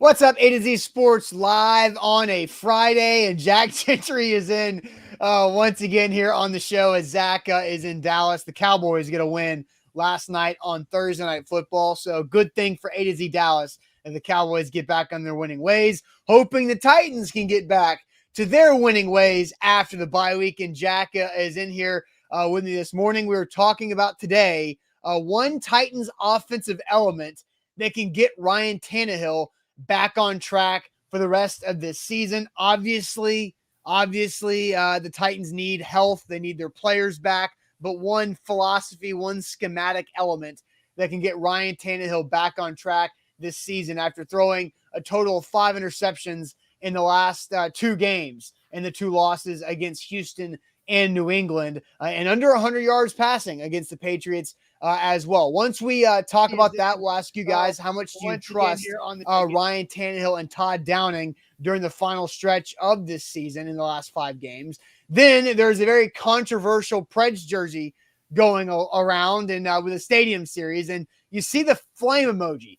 What's up, A to Z Sports live on a Friday, and Jack Gentry is in once again here on the show as Zach is in Dallas. The Cowboys get a win last night on Thursday Night Football, so good thing for A to Z Dallas and the Cowboys get back on their winning ways, hoping the Titans can get back to their winning ways after the bye week. And Jack is in here with me this morning. We were talking about today one Titans offensive element that can get Ryan Tannehill back on track for the rest of this season. Obviously, the Titans need health. They need their players back. But one philosophy, one schematic element that can get Ryan Tannehill back on track this season after throwing a total of 5 interceptions in the last 2 games and the 2 losses against Houston and New England, and under 100 yards passing against the Patriots as well. Once we talk about that, we'll ask you guys how much do you trust Ryan Tannehill and Todd Downing during the final stretch of this season in the last 5 games. Then there's a very controversial Preds jersey going around and with a stadium series, and you see the flame emoji.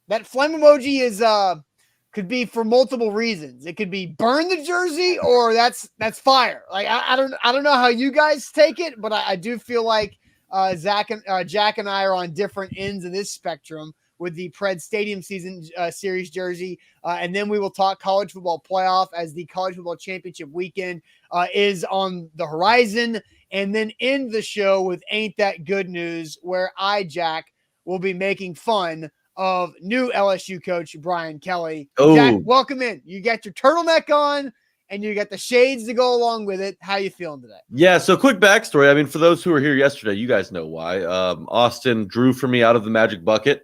That flame emoji is could be for multiple reasons. It could be burn the jersey or that's fire. Like I don't know how you guys take it, but I do feel like Jack and I are on different ends of this spectrum with the Pred Stadium season series jersey. And then we will talk college football playoff as the college football championship weekend is on the horizon. And then end the show with Ain't That Good News, where Jack, will be making fun of new LSU coach Brian Kelly. Oh. Jack, welcome in. You got your turtleneck on and you got the shades to go along with it. How you feeling today? Yeah, so quick backstory. I mean, for those who were here yesterday, you guys know why. Austin drew for me out of the magic bucket,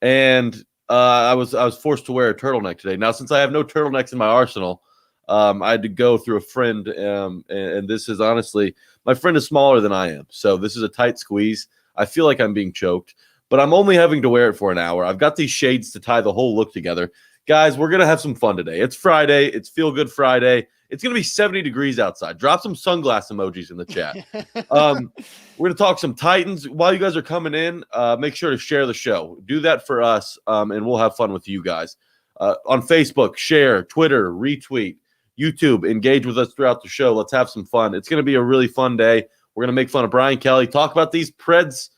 and I was forced to wear a turtleneck today. Now, since I have no turtlenecks in my arsenal, I had to go through a friend, and this is honestly, my friend is smaller than I am, so this is a tight squeeze. I feel like I'm being choked, but I'm only having to wear it for an hour. I've got these shades to tie the whole look together. Guys, we're going to have some fun today. It's Friday. It's Feel Good Friday. It's going to be 70 degrees outside. Drop some sunglass emojis in the chat. We're going to talk some Titans. While you guys are coming in, make sure to share the show. Do that for us, and we'll have fun with you guys. On Facebook, share, Twitter, retweet, YouTube, engage with us throughout the show. Let's have some fun. It's going to be a really fun day. We're going to make fun of Brian Kelly, talk about these Preds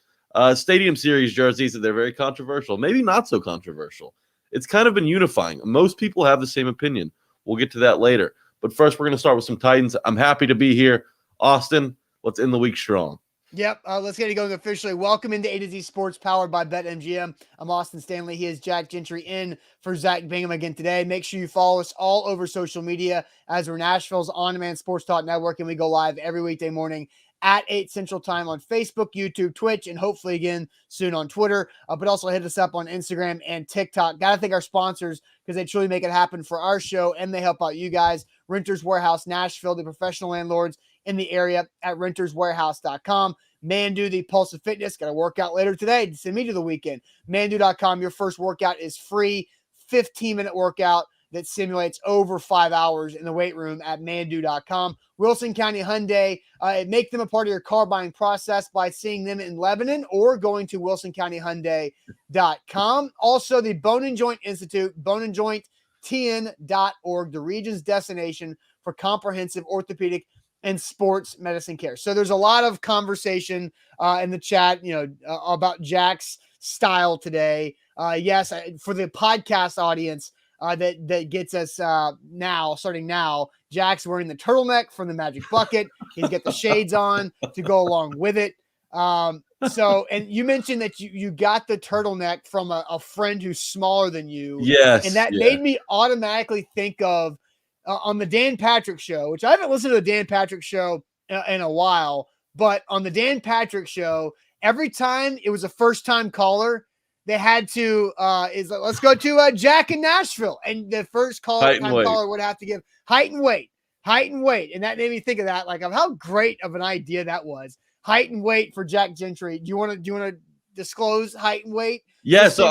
Stadium Series jerseys, that they're very controversial. Maybe not so controversial. It's kind of been unifying. Most people have the same opinion. We'll get to that later. But first, we're going to start with some Titans. I'm happy to be here. Austin, let's end the week strong. Yep, let's get it going officially. Welcome into A to Z Sports, powered by BetMGM. I'm Austin Stanley. He is Jack Gentry in for Zach Bingham again today. Make sure you follow us all over social media as we're Nashville's on-demand sports talk network, and we go live every weekday morning at 8 Central Time on Facebook, YouTube, Twitch, and hopefully again soon on Twitter. But also hit us up on Instagram and TikTok. Got to thank our sponsors because they truly make it happen for our show, and they help out you guys. Renters Warehouse Nashville, the professional landlords in the area at renterswarehouse.com. Mandu, the Pulse of Fitness. Got a workout later today to send me to the weekend. Mandu.com. Your first workout is free. 15-minute workout that simulates over 5 hours in the weight room at Mandu.com. Wilson County Hyundai, make them a part of your car buying process by seeing them in Lebanon or going to WilsonCountyHyundai.com. Also, the Bone and Joint Institute, boneandjointtn.org, the region's destination for comprehensive orthopedic and sports medicine care. So there's a lot of conversation in the chat, about Jack's style today. Yes, for the podcast audience, that gets us starting now. Jack's wearing the turtleneck from the Magic Bucket. He's got the shades on to go along with it. So, and you mentioned that you got the turtleneck from a friend who's smaller than you. Yes. And that made me automatically think of on the Dan Patrick Show, which I haven't listened to the Dan Patrick Show in a while, but on the Dan Patrick Show, every time it was a first-time caller, they had to let's go to Jack in Nashville, and the first caller would have to give height and weight, and that made me think of that, like of how great of an idea that was. Height and weight for Jack Gentry. Do you want to disclose height and weight? Yeah, so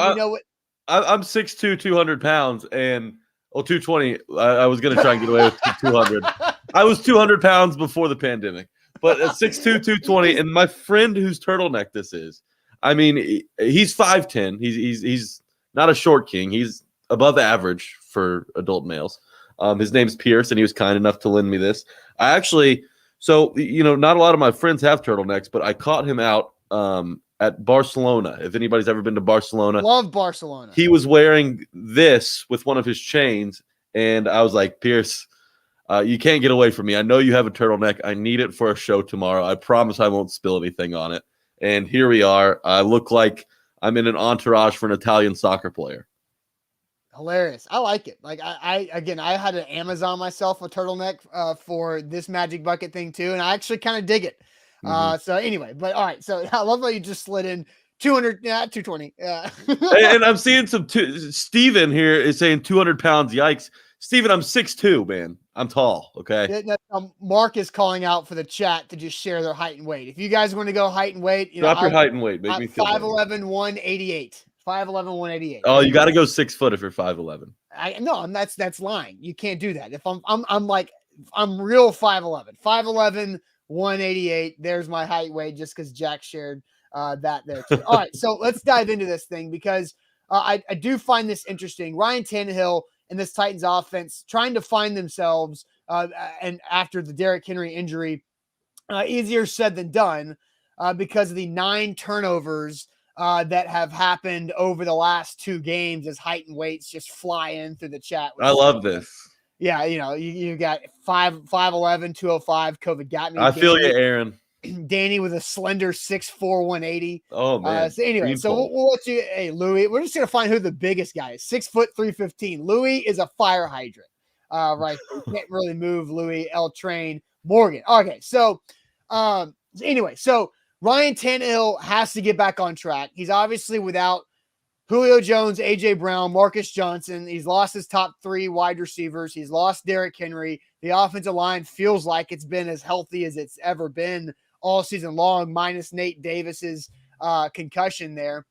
I'm 6'2", 200 pounds, and 220. I was gonna try and get away with 200. I was 200 pounds before the pandemic, but at 6'2", 220, and my friend whose turtleneck this is. I mean, he's 5'10". He's not a short king. He's above average for adult males. His name's Pierce, and he was kind enough to lend me this. I actually, so, not a lot of my friends have turtlenecks, but I caught him out at Barcelona. If anybody's ever been to Barcelona. Love Barcelona. He was wearing this with one of his chains, and I was like, Pierce, you can't get away from me. I know you have a turtleneck. I need it for a show tomorrow. I promise I won't spill anything on it. And here we are. I look like I'm in an entourage for an Italian soccer player. Hilarious. I like it. Like I had to Amazon myself a turtleneck for this Magic Bucket thing too, and I actually kind of dig it. So anyway, but all right. So I love how you just slid in 200, 220. And I'm seeing Steven here is saying 200 pounds. Yikes. Steven, I'm 6'2", man. I'm tall. Okay. Mark is calling out for the chat to just share their height and weight. If you guys want to go height and weight, drop your height and weight. Make me feel 5'11", 188. 5'11", 188. Oh, you got to go 6 foot if you're 5'11". No, that's lying. You can't do that. If I'm real 5'11", 5'11", 188. There's my height weight just because Jack shared that there too. All right, so let's dive into this thing because I do find this interesting. Ryan Tannehill and this Titans offense trying to find themselves and after the Derrick Henry injury, easier said than done because of the 9 turnovers that have happened over the last 2 games as height and weights just fly in through the chat. I love this. Yeah, you got 5'11", 205. COVID got me. I feel you, Aaron. Danny with a slender 6'4", 180. Oh man. So anyway, we'll let you. Hey, Louis, we're just gonna find who the biggest guy is. 6 foot 315. Louis is a fire hydrant. Right. You can't really move Louis L Train Morgan. Okay, so anyway, so Ryan Tannehill has to get back on track. He's obviously without Julio Jones, AJ Brown, Marcus Johnson. He's lost his top 3 wide receivers. He's lost Derrick Henry. The offensive line feels like it's been as healthy as it's ever been all season long, minus Nate Davis's concussion there.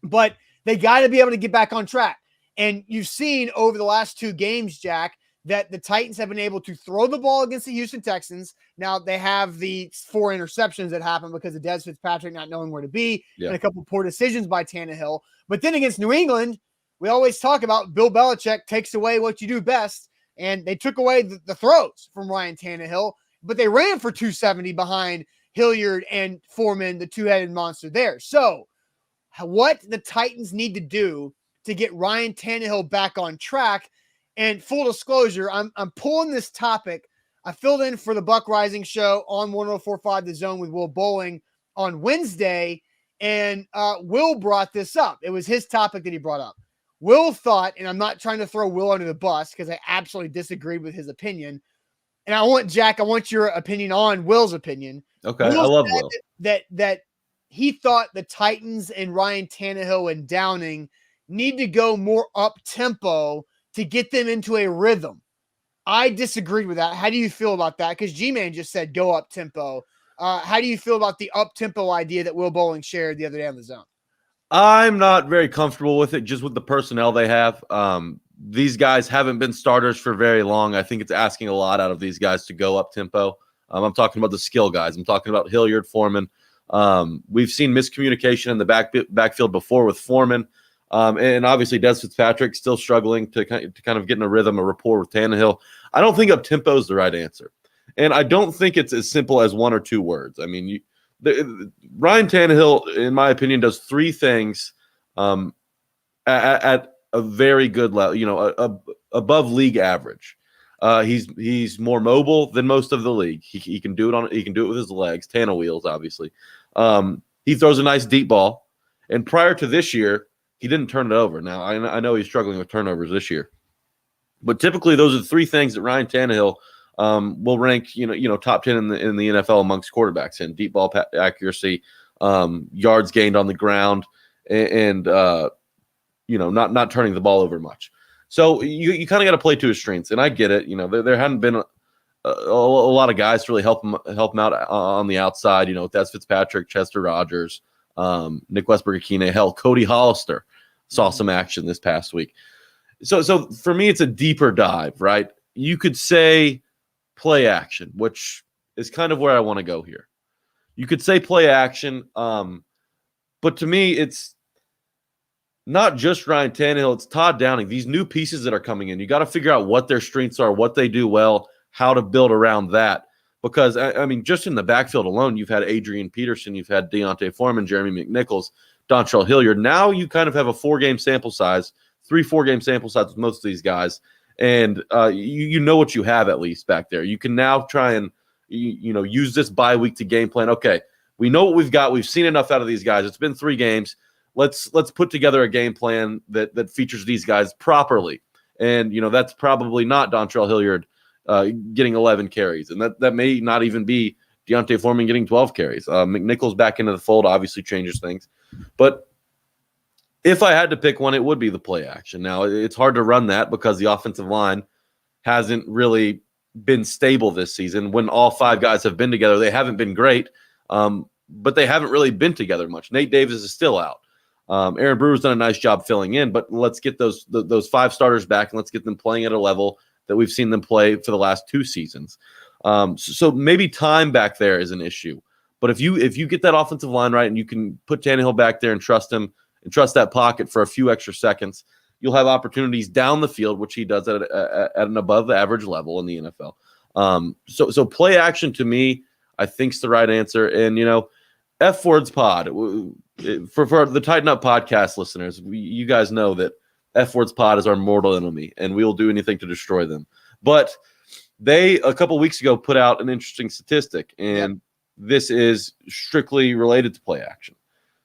But they got to be able to get back on track. And you've seen over the last 2 games, Jack, that the Titans have been able to throw the ball against the Houston Texans. Now they have the 4 interceptions that happened because of Des Fitzpatrick not knowing where to be and a couple poor decisions by Tannehill. But then against New England, we always talk about Bill Belichick takes away what you do best. And they took away the throws from Ryan Tannehill, but they ran for 270 behind Hilliard and Foreman, the 2-headed monster there. So what the Titans need to do to get Ryan Tannehill back on track. And full disclosure, I'm pulling this topic. I filled in for the Buck Rising show on 104.5 The Zone with Will Bowling on Wednesday, and Will brought this up. It was his topic that he brought up. Will thought, and I'm not trying to throw Will under the bus because I absolutely disagreed with his opinion. And I want your opinion on Will's opinion. Okay, Will, I love Will. That he thought the Titans and Ryan Tannehill and Downing need to go more up-tempo to get them into a rhythm. I disagreed with that. How do you feel about that? Because G-Man just said go up-tempo. How do you feel about the up-tempo idea that Will Bowling shared the other day on The Zone? I'm not very comfortable with it, just with the personnel they have. These guys haven't been starters for very long. I think it's asking a lot out of these guys to go up-tempo. I'm talking about the skill guys. I'm talking about Hilliard, Foreman. We've seen miscommunication in the backfield before with Foreman. And obviously Des Fitzpatrick still struggling to kind of get in a rhythm, a rapport with Tannehill. I don't think up-tempo is the right answer. And I don't think it's as simple as 1 or 2 words. I mean, Ryan Tannehill, in my opinion, does 3 things at a very good level, above league average. He's more mobile than most of the league. He can do it he can do it with his legs, Tana wheels, obviously. He throws a nice deep ball. And prior to this year, he didn't turn it over. Now, I know he's struggling with turnovers this year. But typically, those are the 3 things that Ryan Tannehill will rank, top 10 in the NFL amongst quarterbacks in deep ball accuracy, yards gained on the ground, and not turning the ball over much. So you kind of got to play to his strengths, and I get it. There hadn't been a lot of guys to really help him out on the outside. That's Fitzpatrick, Chester Rogers, Nick Westbrook-Akine, hell, Cody Hollister saw some action this past week. So for me, it's a deeper dive, right? You could say play action, which is kind of where I want to go here. You could say play action, but to me, not just Ryan Tannehill, it's Todd Downing. These new pieces that are coming in, you got to figure out what their strengths are, what they do well, how to build around that. Because, I mean, just in the backfield alone, you've had Adrian Peterson, you've had Deontay Foreman, Jeremy McNichols, Dontrell Hilliard. Now you kind of have a 4-game sample size, 3-4-game sample size with most of these guys. And you know what you have at least back there. You can now try and, use this bye week to game plan. Okay, we know what we've got. We've seen enough out of these guys. It's been 3 games. Let's put together a game plan that features these guys properly. And, that's probably not Dontrell Hilliard getting 11 carries. And that may not even be Deontay Foreman getting 12 carries. McNichols back into the fold obviously changes things. But if I had to pick one, it would be the play action. Now, it's hard to run that because the offensive line hasn't really been stable this season. When all 5 guys have been together, they haven't been great, but they haven't really been together much. Nate Davis is still out. Aaron Brewer's done a nice job filling in, but let's get those 5 starters back and let's get them playing at a level that we've seen them play for the last 2 seasons. So maybe time back there is an issue. But if you get that offensive line right and you can put Tannehill back there and trust him and trust that pocket for a few extra seconds, you'll have opportunities down the field, which he does at an above average level in the NFL. So play action to me, I think is the right answer. And, F Words Pod, for the Tighten Up podcast listeners, you guys know that F Words Pod is our mortal enemy, and we will do anything to destroy them. But they, a couple weeks ago, put out an interesting statistic, and this is strictly related to play action.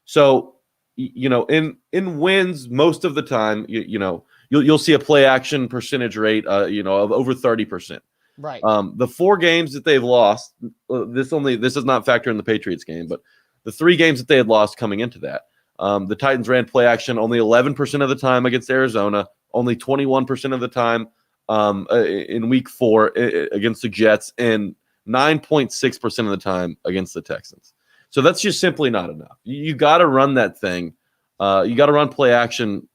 So, in wins, most of the time, you'll see a play action percentage rate, of over 30%. Right. The 4 games that they've lost, this does not factor in the Patriots game, but the 3 games that they had lost coming into that, the Titans ran play action only 11% of the time against Arizona, only 21% of the time in week 4 against the Jets, and 9.6% of the time against the Texans. So that's just simply not enough. You got to run that thing. You got to run play action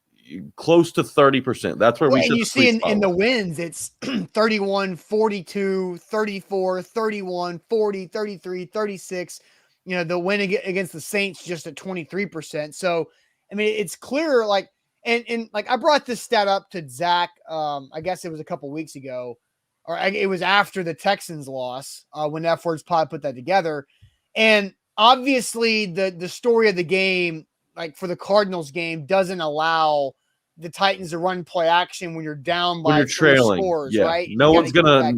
close to 30%. That's where we should. You see in the wins, it's 31, 42, 34, 31, 40, 33, 36. The win against the Saints just at 23%. So, I mean, it's clear, and I brought this stat up to Zach, I guess it was a couple weeks ago, or it was after the Texans loss, when F Words Pod put that together. And obviously the story of the game, for the Cardinals game, doesn't allow the Titans to run play action when you're down by 3 trailing scores, yeah. right? No one's gonna.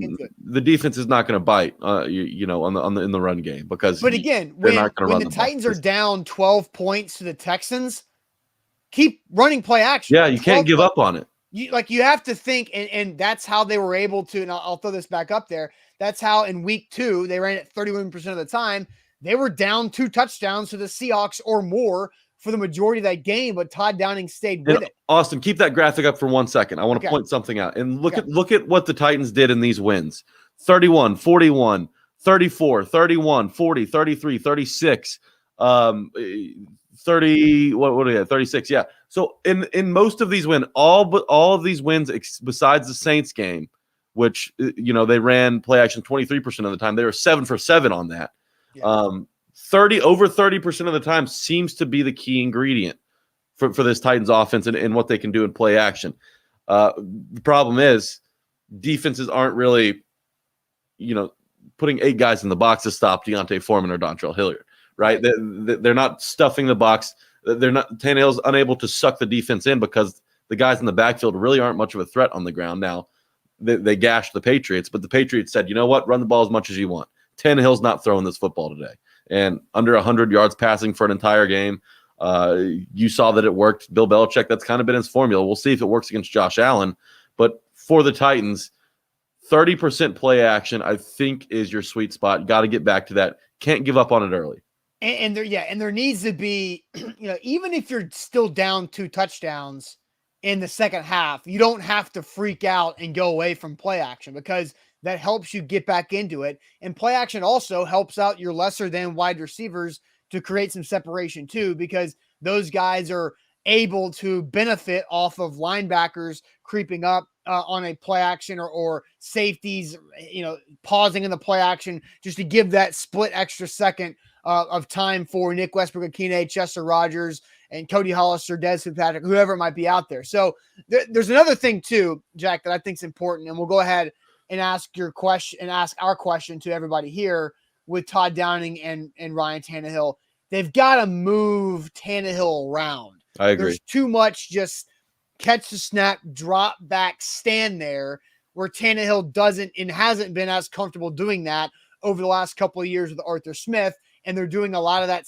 The defense is not gonna bite, in the run game because. But again, when the Titans are down 12 points to the Texans, keep running play action. Yeah, you can't give up on it. You have to think, and that's how they were able to. And I'll throw this back up there. That's how in week 2 they ran it 31% of the time. They were down 2 touchdowns to the Seahawks or more for the majority of that game, but Todd Downing stayed with it. Austin, keep that graphic up for 1 second. I want to point something out. And look at what the Titans did in these wins. 31, 41, 34, 31, 40, 33, 36, 30, what are they at? 36, yeah. So in most of these wins, all of these wins besides the Saints game, which they ran play action 23% of the time, they were 7 for 7 on that. Yeah. Over 30% of the time seems to be the key ingredient for this Titans offense and what they can do in play action. The problem is defenses aren't really, putting 8 guys in the box to stop Deontay Foreman or Dontrell Hilliard, right? They're not stuffing the box. Tannehill's unable to suck the defense in because the guys in the backfield really aren't much of a threat on the ground. Now, they gashed the Patriots, but the Patriots said, you know what, run the ball as much as you want. Tannehill's not throwing this football today. And under 100 yards passing for an entire game, you saw that it worked. Bill Belichick, that's kind of been his formula. We'll see if it works against Josh Allen. But for the Titans, 30% play action, I think, is your sweet spot. Got to get back to that. Can't give up on it early. And there needs to be, even if you're still down 2 touchdowns in the second half, you don't have to freak out and go away from play action because that helps you get back into it. And play action also helps out your lesser than wide receivers to create some separation too, because those guys are able to benefit off of linebackers creeping up on a play action or safeties, pausing in the play action just to give that split extra second of time for Nick Westbrook-Akine, Chester Rogers, and Cody Hollister, Des Fitzpatrick, whoever it might be out there. So there's another thing too, Jack, that I think is important, and we'll go ahead and ask our question to everybody here with Todd Downing and Ryan Tannehill. They've got to move Tannehill around. I agree. There's too much just catch the snap, drop back, stand there, where Tannehill doesn't and hasn't been as comfortable doing that over the last couple of years with Arthur Smith. And they're doing a lot of that,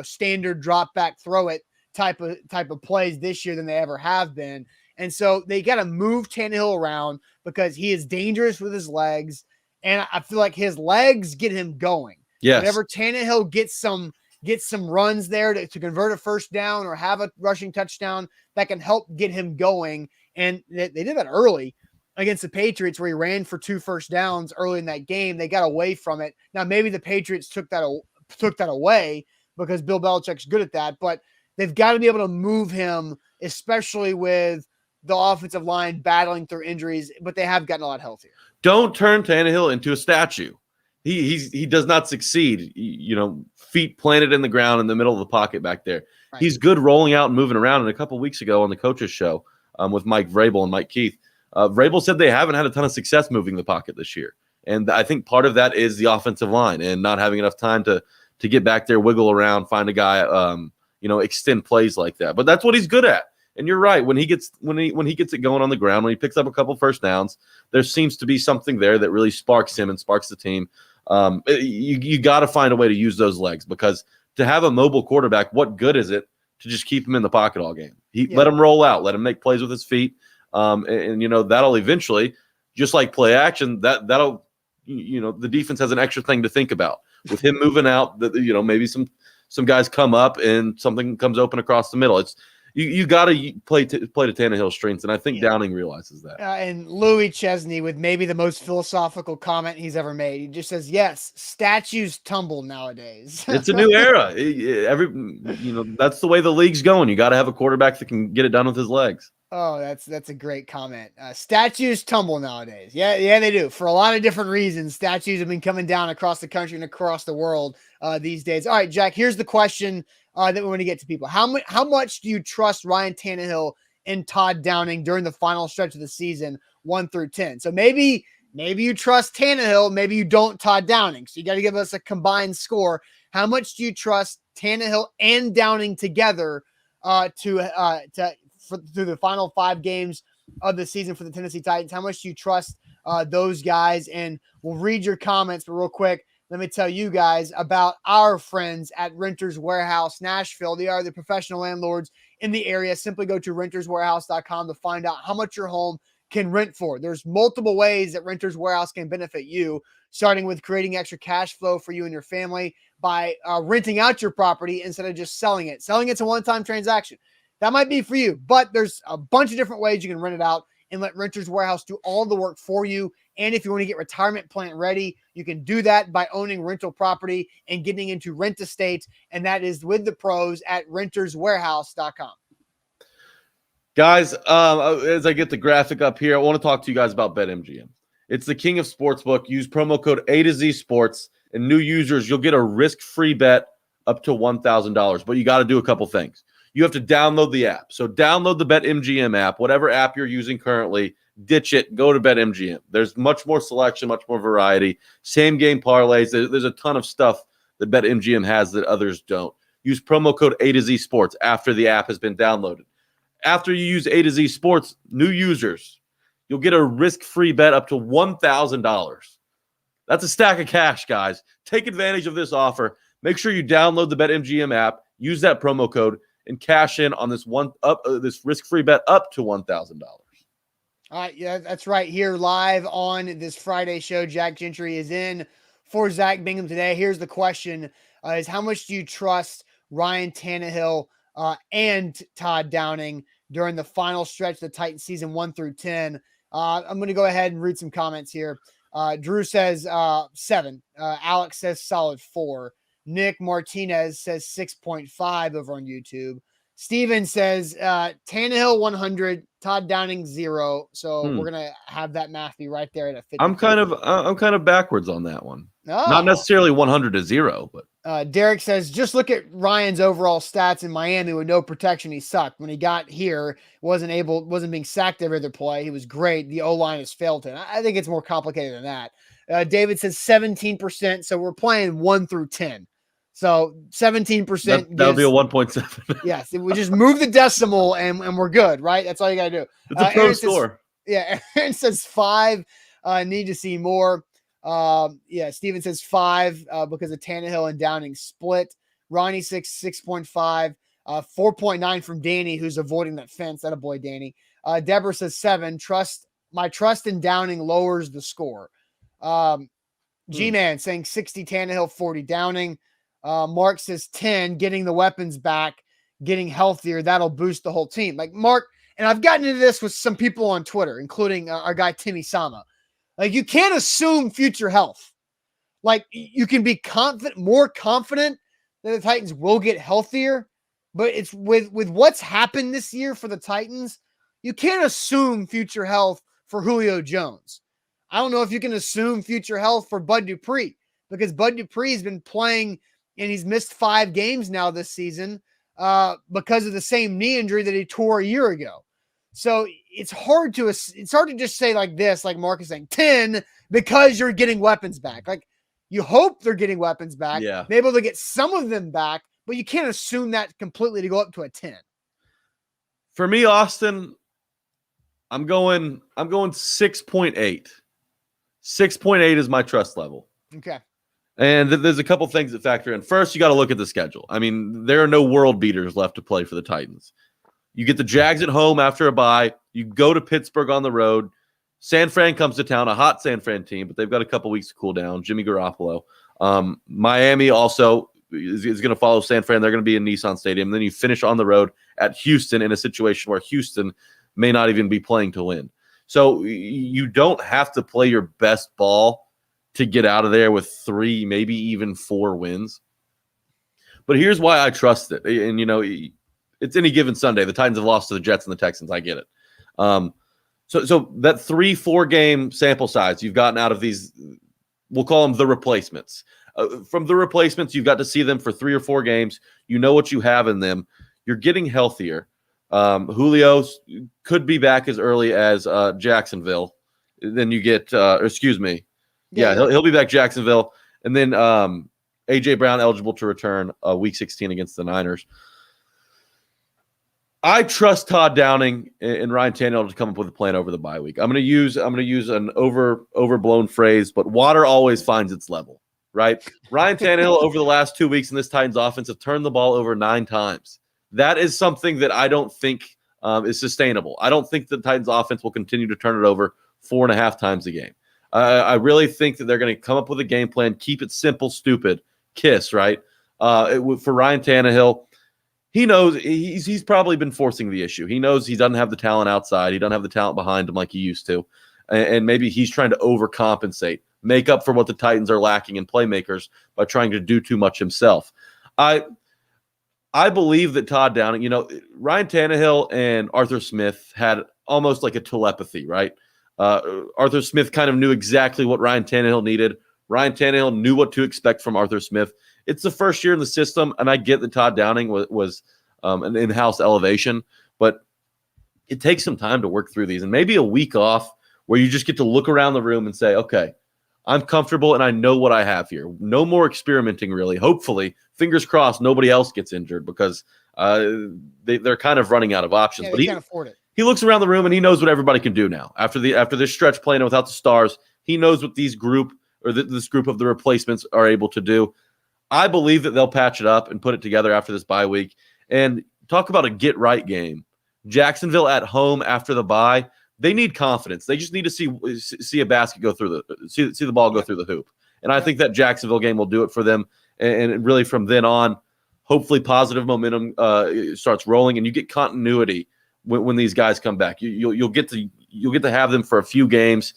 standard drop back, throw it type of plays this year than they ever have been. And so they got to move Tannehill around because he is dangerous with his legs. And I feel like his legs get him going. Yes. Whenever Tannehill gets some runs there to convert a first down or have a rushing touchdown, that can help get him going. And they did that early against the Patriots, where he ran for 2 first downs early in that game. They got away from it. Now, maybe the Patriots took that away because Bill Belichick's good at that, but they've got to be able to move him, especially with the offensive line battling through injuries, but they have gotten a lot healthier. Don't turn Tannehill into a statue. He does not succeed, feet planted in the ground in the middle of the pocket back there. Right. He's good rolling out and moving around. And a couple of weeks ago on the coaches show with Mike Vrabel and Mike Keith, Vrabel said they haven't had a ton of success moving the pocket this year. And I think part of that is the offensive line and not having enough time to get back there, wiggle around, find a guy, extend plays like that. But that's what he's good at. And you're right. When he gets it going on the ground, when he picks up a couple first downs, there seems to be something there that really sparks him and sparks the team. You got to find a way to use those legs, because to have a mobile quarterback, what good is it to just keep him in the pocket all game? Let him roll out, let him make plays with his feet. That'll eventually, just like play action, that'll the defense has an extra thing to think about with him moving out. That maybe some guys come up and something comes open across the middle. It's you got to play to Tannehill's strengths, and I think Downing realizes that. And Louis Chesney with maybe the most philosophical comment he's ever made. He just says, "Yes, statues tumble nowadays." It's a new era. That's the way the league's going. You got to have a quarterback that can get it done with his legs. Oh, that's a great comment. Statues tumble nowadays. Yeah, they do. For a lot of different reasons, statues have been coming down across the country and across the world these days. All right, Jack, here's the question that we want to get to people. How much do you trust Ryan Tannehill and Todd Downing during the final stretch of the season, 1 through 10? So maybe you trust Tannehill, maybe you don't Todd Downing. So you got to give us a combined score. How much do you trust Tannehill and Downing together through the final 5 games of the season for the Tennessee Titans? How much do you trust those guys? And we'll read your comments, but real quick, let me tell you guys about our friends at Renters Warehouse Nashville. They are the professional landlords in the area. Simply go to renterswarehouse.com to find out how much your home can rent for. There's multiple ways that Renters Warehouse can benefit you, starting with creating extra cash flow for you and your family by renting out your property instead of just selling it. Selling it's a one-time transaction. That might be for you, but there's a bunch of different ways you can rent it out and let Renters Warehouse do all the work for you. And if you want to get retirement plan ready, you can do that by owning rental property and getting into rent estate. And that is with the pros at renterswarehouse.com. Guys, as I get the graphic up here, I want to talk to you guys about BetMGM. It's the king of sportsbook. Use promo code A to Z Sports, and new users, you'll get a risk-free bet up to $1,000. But you got to do a couple things. You have to download the app. So download the BetMGM app, whatever app you're using currently, ditch it, go to BetMGM. There's much more selection, much more variety. Same game parlays. There's a ton of stuff that BetMGM has that others don't. Use promo code A to Z Sports after the app has been downloaded. After you use A to Z Sports, new users, you'll get a risk-free bet up to $1,000. That's a stack of cash, guys. Take advantage of this offer. Make sure you download the BetMGM app, use that promo code, and cash in on this this risk-free bet up to $1,000. All right, yeah, that's right. Here live on this Friday show, Jack Gentry is in for Zach Bingham today. Here's the question: is how much do you trust Ryan Tannehill and Todd Downing during the final stretch of the Titans season 1 through 10? I'm going to go ahead and read some comments here. Drew says 7. Alex says solid 4. Nick Martinez says 6.5 over on YouTube. Steven says Tannehill 100, Todd Downing 0. So we're gonna have that math be right there at a 50. I'm kind of backwards on that one. Oh. Not necessarily 100 to 0, but Derek says, just look at Ryan's overall stats in Miami with no protection. He sucked. When he got here, wasn't being sacked every other play. He was great. The O-line has failed him. I think it's more complicated than that. David says 17%. So we're playing 1 through 10. So 17% that would be a 1.7. Yes. We just move the decimal and we're good, right? That's all you got to do. It's a pro score. Aaron says 5. Need to see more. Steven says 5 because of Tannehill and Downing split. Ronnie 6.5, 4.9 from Danny, who's avoiding that fence. That a boy, Danny. Deborah says 7. My trust in Downing lowers the score. G-Man saying 60 Tannehill, 40 Downing. Mark says 10, getting the weapons back, getting healthier. That'll boost the whole team. Like Mark, and I've gotten into this with some people on Twitter, including our guy Timmy Sama. Like, you can't assume future health. Like, you can be more confident that the Titans will get healthier, but it's with what's happened this year for the Titans, you can't assume future health for Julio Jones. I don't know if you can assume future health for Bud Dupree, because Bud Dupree's been playing and he's missed 5 games now this season because of the same knee injury that he tore a year ago. So it's hard to just say like this, like Mark is saying 10 because you're getting weapons back. Like, you hope they're getting weapons back. Yeah. Maybe they'll get some of them back, but you can't assume that completely to go up to a 10. For me, Austin, I'm going 6.8. 6.8 is my trust level. Okay. And there's a couple things that factor in. First, you got to look at the schedule. I mean, there are no world beaters left to play for the Titans. You get the Jags at home after a bye. You go to Pittsburgh on the road. San Fran comes to town, a hot San Fran team, but they've got a couple weeks to cool down. Jimmy Garoppolo. Miami also is going to follow San Fran. They're going to be in Nissan Stadium. Then you finish on the road at Houston in a situation where Houston may not even be playing to win. So you don't have to play your best ball to get out of there with 3, maybe even 4 wins. But here's why I trust it. And, it's any given Sunday. The Titans have lost to the Jets and the Texans. I get it. So that 3-4 game sample size you've gotten out of these, we'll call them the replacements. From the replacements, you've got to see them for 3 or 4 games. You know what you have in them. You're getting healthier. Julio could be back as early as Jacksonville. Then you get, he'll be back Jacksonville. And then A.J. Brown eligible to return week 16 against the Niners. I trust Todd Downing and Ryan Tannehill to come up with a plan over the bye week. I'm going to use an overblown phrase, but water always finds its level, right? Ryan Tannehill over the last 2 weeks in this Titans offense have turned the ball over 9 times. That is something that I don't think is sustainable. I don't think the Titans offense will continue to turn it over 4.5 times a game. I really think that they're going to come up with a game plan, keep it simple, stupid, KISS, right? For Ryan Tannehill, he knows he's probably been forcing the issue. He knows he doesn't have the talent outside. He doesn't have the talent behind him like he used to. And maybe he's trying to overcompensate, make up for what the Titans are lacking in playmakers by trying to do too much himself. I believe that Todd Downing, Ryan Tannehill and Arthur Smith had almost like a telepathy, right? Arthur Smith kind of knew exactly what Ryan Tannehill needed. Ryan Tannehill knew what to expect from Arthur Smith. It's the first year in the system, and I get that Todd Downing was an in-house elevation, but it takes some time to work through these, and maybe a week off where you just get to look around the room and say, okay, I'm comfortable and I know what I have here. No more experimenting, really. Hopefully, fingers crossed, nobody else gets injured because they're kind of running out of options. Yeah, but he can't afford it. He looks around the room and he knows what everybody can do now. After this stretch playing without the stars, he knows what this group of the replacements are able to do. I believe that they'll patch it up and put it together after this bye week. And talk about a get-right game. Jacksonville at home after the bye, they need confidence. They just need to see a basket go through see the ball go through the hoop. And I think that Jacksonville game will do it for them. And really from then on, hopefully positive momentum starts rolling and you get continuity when these guys come back. You'll get to have them for a few games.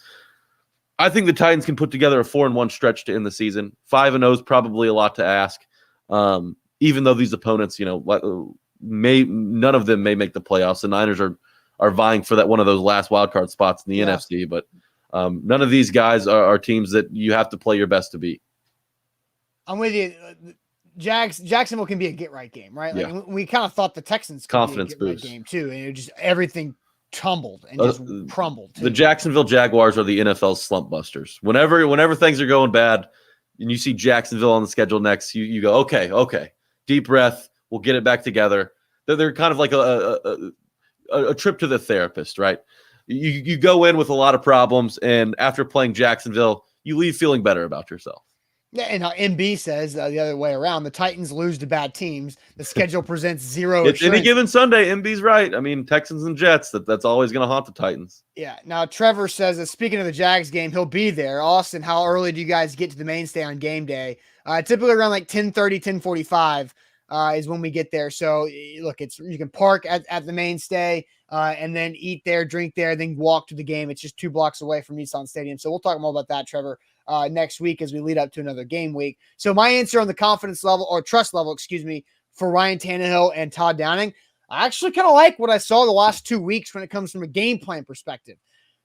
I think the Titans can put together a 4-1 stretch to end the season. 5-0 is probably a lot to ask. Even though these opponents, none of them may make the playoffs. The Niners are vying for that one of those last wild card spots in the NFC, but none of these guys are teams that you have to play your best to beat. I'm with you. Jacksonville can be a get right game, right? Like Yeah. we kind of thought the Texans could Confidence be a get right boost. game too, and it just everything tumbled and just crumbled. The Too. Jacksonville Jaguars are the NFL slump busters. Whenever things are going bad, and you see Jacksonville on the schedule next, you go, okay, deep breath, we'll get it back together. They're kind of like a trip to the therapist, right? You go in with a lot of problems, and after playing Jacksonville, you leave feeling better about yourself. Yeah, and MB says the other way around. The Titans lose to bad teams. The schedule presents zero It's any assurance. given Sunday. MB's right. I mean, Texans and Jets, that's always going to haunt the Titans. Yeah. Now, Trevor says that speaking of the Jags game, he'll be there. Austin, how early do you guys get to the mainstay on game day? Typically around like 10:30, 10:45 is when we get there. So, look, you can park at the mainstay and then eat there, drink there, then walk to the game. It's just 2 blocks away from Nissan Stadium. So we'll talk more about that, Trevor, next week as we lead up to another game week. So my answer on the confidence level or trust level, for Ryan Tannehill and Todd Downing, I actually kind of like what I saw the last 2 weeks when it comes from a game plan perspective.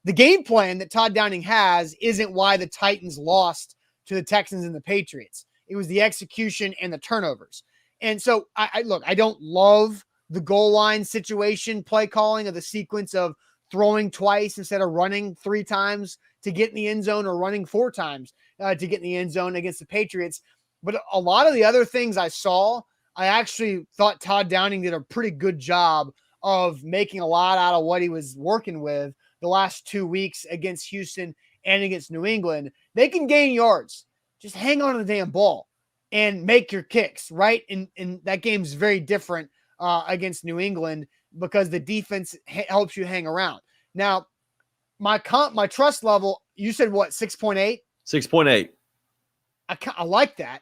The game plan that Todd Downing has isn't why the Titans lost to the Texans and the Patriots. It was the execution and the turnovers. And so I don't love the goal line situation, play calling of the sequence of throwing twice instead of running 3 times to get in the end zone or running 4 times to get in the end zone against the Patriots. But a lot of the other things I saw, I actually thought Todd Downing did a pretty good job of making a lot out of what he was working with the last 2 weeks against Houston and against New England. They can gain yards. Just hang on to the damn ball and make your kicks, right? And that game's very different against New England because the defense helps you hang around. Now, my trust level, you said what, 6.8? 6.8. I like that.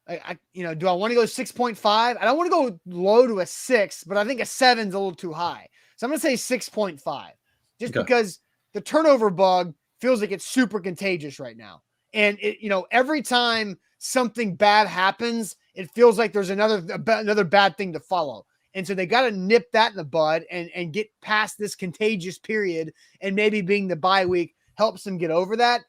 Do I want to go 6.5? I don't want to go low to a 6, but I think a 7's a little too high. So I'm going to say 6.5 just because the turnover bug feels like it's super contagious right now. And every time something bad happens, it feels like there's another bad thing to follow. And so they got to nip that in the bud and get past this contagious period, and maybe being the bye week helps them get over that.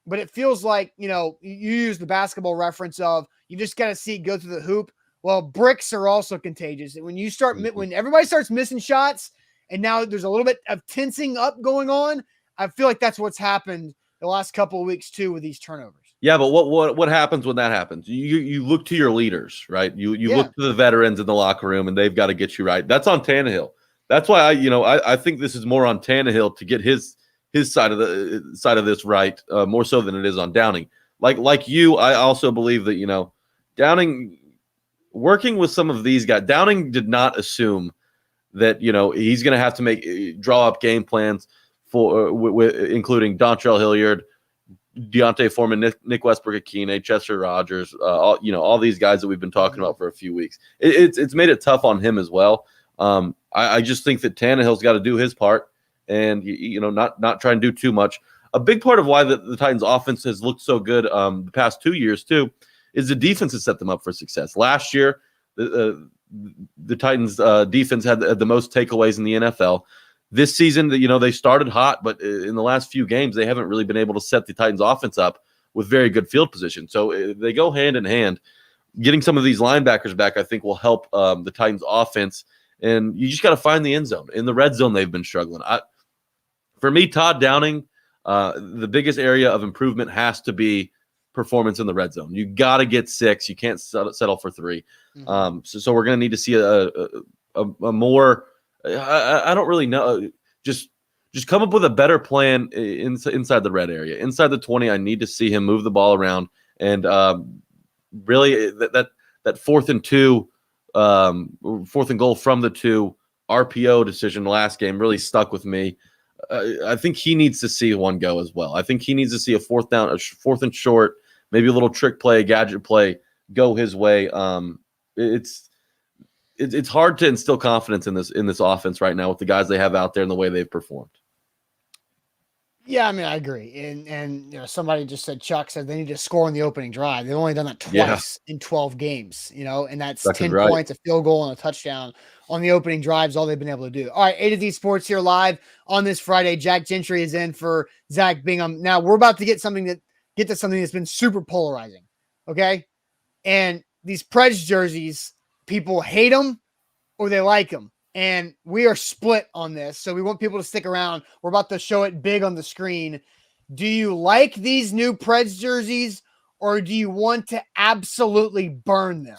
But it feels like, you use the basketball reference of you just got to see it go through the hoop. Well, bricks are also contagious. And when everybody starts missing shots and now there's a little bit of tensing up going on, I feel like that's what's happened the last couple of weeks too with these turnovers. Yeah, but what happens when that happens? You look to your leaders, right? You look to the veterans in the locker room, and they've got to get you right. That's on Tannehill. That's why I think this is more on Tannehill to get his side of this right, more so than it is on Downing. Like you, I also believe that Downing working with some of these guys. Downing did not assume that he's going to have to draw up game plans for including Dontrell Hilliard, Deontay Foreman, Nick Westbrook-Akine, Chester Rogers, all these guys that we've been talking about for a few weeks. It's made it tough on him as well. I just think that Tannehill's got to do his part and not try and do too much. A big part of why the Titans offense has looked so good the past 2 years too is the defense has set them up for success. Last year, the Titans defense had the most takeaways in the NFL. This season, they started hot, but in the last few games, they haven't really been able to set the Titans offense up with very good field position. So they go hand in hand. Getting some of these linebackers back, I think, will help the Titans offense. And you just got to find the end zone. In the red zone, they've been struggling. For me, Todd Downing, the biggest area of improvement has to be performance in the red zone. You got to get 6. You can't settle for 3. Mm-hmm. So we're going to need to see a more – I don't really know. Just come up with a better plan inside the red area. Inside the 20, I need to see him move the ball around. And really that 4th and 2, 4th and goal from the 2 RPO decision last game really stuck with me. I think he needs to see one go as well. I think he needs to see a 4th down, a 4th and short, maybe a little trick play, a gadget play go his way. It's hard to instill confidence in this offense right now with the guys they have out there and the way they've performed. Yeah, I mean, I agree. And somebody just said, Chuck said they need to score in the opening drive. They've only done that twice in 12 games, and that's 10 points, a field goal, and a touchdown on the opening drives, all they've been able to do. All right, A to Z Sports here live on this Friday. Jack Gentry is in for Zach Bingham. Now we're about to get to something that's been super polarizing. Okay. And these Preds jerseys, people hate them or they like them. And we are split on this. So we want people to stick around. We're about to show it big on the screen. Do you like these new Preds jerseys or do you want to absolutely burn them?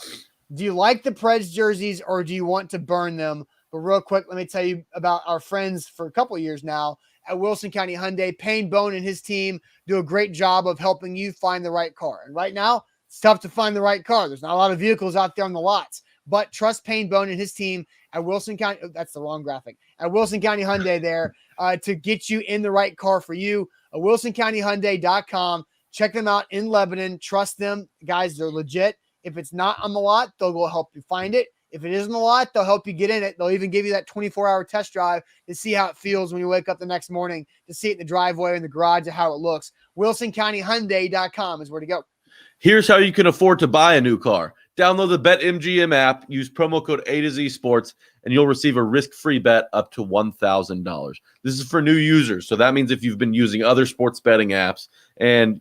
Do you like the Preds jerseys or do you want to burn them? But real quick, let me tell you about our friends for a couple of years now at Wilson County Hyundai. Payne Bone and his team do a great job of helping you find the right car. And right now, it's tough to find the right car. There's not a lot of vehicles out there on the lots. But trust Payne Bone and his team at Wilson County. That's the wrong graphic. At Wilson County Hyundai there to get you in the right car for you. WilsonCountyHyundai.com. Check them out in Lebanon. Trust them. Guys, they're legit. If it's not on the lot, they'll go help you find it. If it is on the lot, they'll help you get in it. They'll even give you that 24-hour test drive to see how it feels when you wake up the next morning, to see it in the driveway or in the garage and how it looks. WilsonCountyHyundai.com is where to go. Here's how you can afford to buy a new car. Download the BetMGM app, use promo code A to Z Sports, and you'll receive a risk-free bet up to $1,000. This is for new users, so that means if you've been using other sports betting apps and,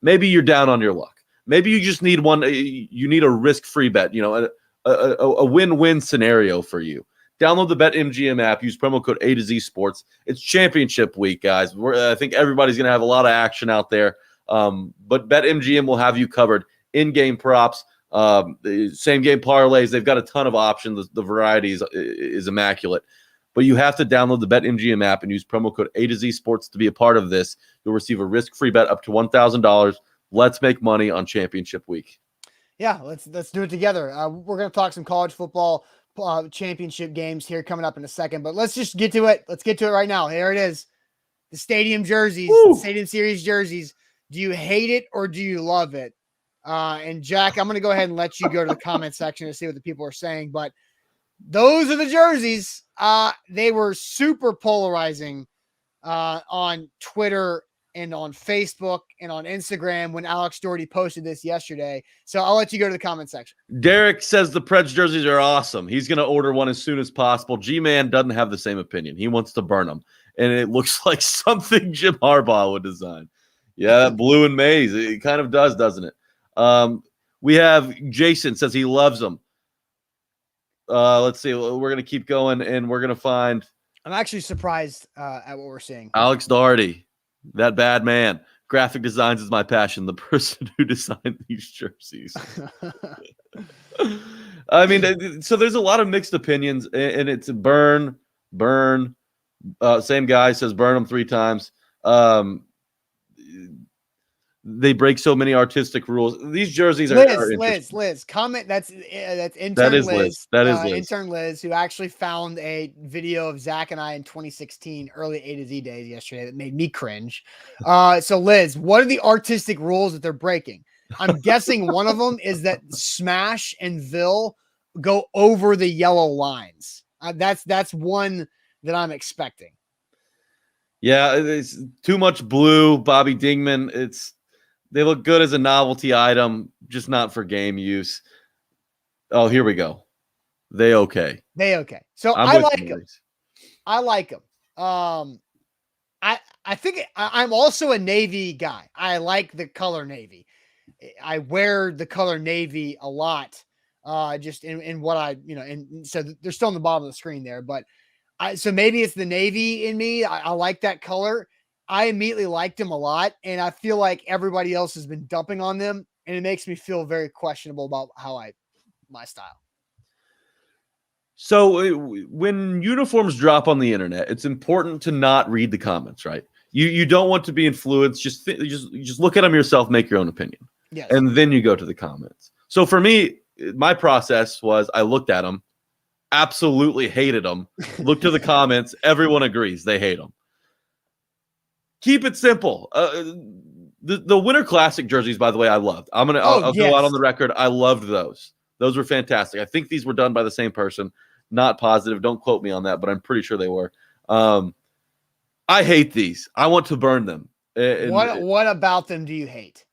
maybe you're down on your luck. Maybe you just need one. You need a risk-free bet, a win-win scenario for you. Download the BetMGM app, use promo code A to Z Sports. It's championship week, guys. I think everybody's going to have a lot of action out there, but BetMGM will have you covered. In-game props, the same game parlays. They've got a ton of options. The variety is immaculate. But you have to download the BetMGM app and use promo code A to Z Sports to be a part of this. You'll receive a risk-free bet up to $1,000. Let's make money on championship week. Yeah, let's do it together. We're going to talk some college football championship games here coming up in a second, but let's just get to it. Let's get to it right now. Here it is. The stadium jerseys, the Stadium Series jerseys. Do you hate it or do you love it? And Jack, I'm going to go ahead and let you go to the comment section to see what the people are saying, but those are the jerseys. They were super polarizing on Twitter and on Facebook and on Instagram when Alex Doherty posted this yesterday. So I'll let you go to the comment section. Derek says the Preds jerseys are awesome. He's going to order one as soon as possible. G-Man doesn't have the same opinion. He wants to burn them. And it looks like something Jim Harbaugh would design. Yeah, that blue and maize. It kind of does, doesn't it? We have Jason says he loves them. Let's see. We're going to keep going, and we're going to find. I'm actually surprised at what we're seeing. Alex Doherty. That bad man. Graphic designs is my passion. The person who designed these jerseys. I mean, so there's a lot of mixed opinions, and it's burn. Same guy says burn them 3 times. They break so many artistic rules. These jerseys are Liz. Comment. That's intern Liz. That is Liz. Intern Liz, who actually found a video of Zach and I in 2016, early A to Z days yesterday, that made me cringe. So Liz, what are the artistic rules that they're breaking? I'm guessing one of them is that Smash and Ville go over the yellow lines. That's one that I'm expecting. Yeah, it's too much blue. Bobby Dingman. They look good as a novelty item, just not for game use. Oh, here we go. They okay. So I like them. I like them. I think I'm also a navy guy. I like the color navy. I wear the color navy a lot. Just in what and so they're still on the bottom of the screen there, but so maybe it's the navy in me. I like that color. I immediately liked them a lot, and I feel like everybody else has been dumping on them, and it makes me feel very questionable about my style. So when uniforms drop on the internet, it's important to not read the comments, right? You don't want to be influenced. Just look at them yourself, make your own opinion. Yes. And then you go to the comments. So for me, my process was I looked at them, absolutely hated them, looked to the comments, everyone agrees they hate them. Keep it simple. The Winter Classic jerseys, by the way, I loved. I'll go out on the record. I loved those. Those were fantastic. I think these were done by the same person. Not positive. Don't quote me on that, but I'm pretty sure they were. I hate these. I want to burn them. What about them do you hate?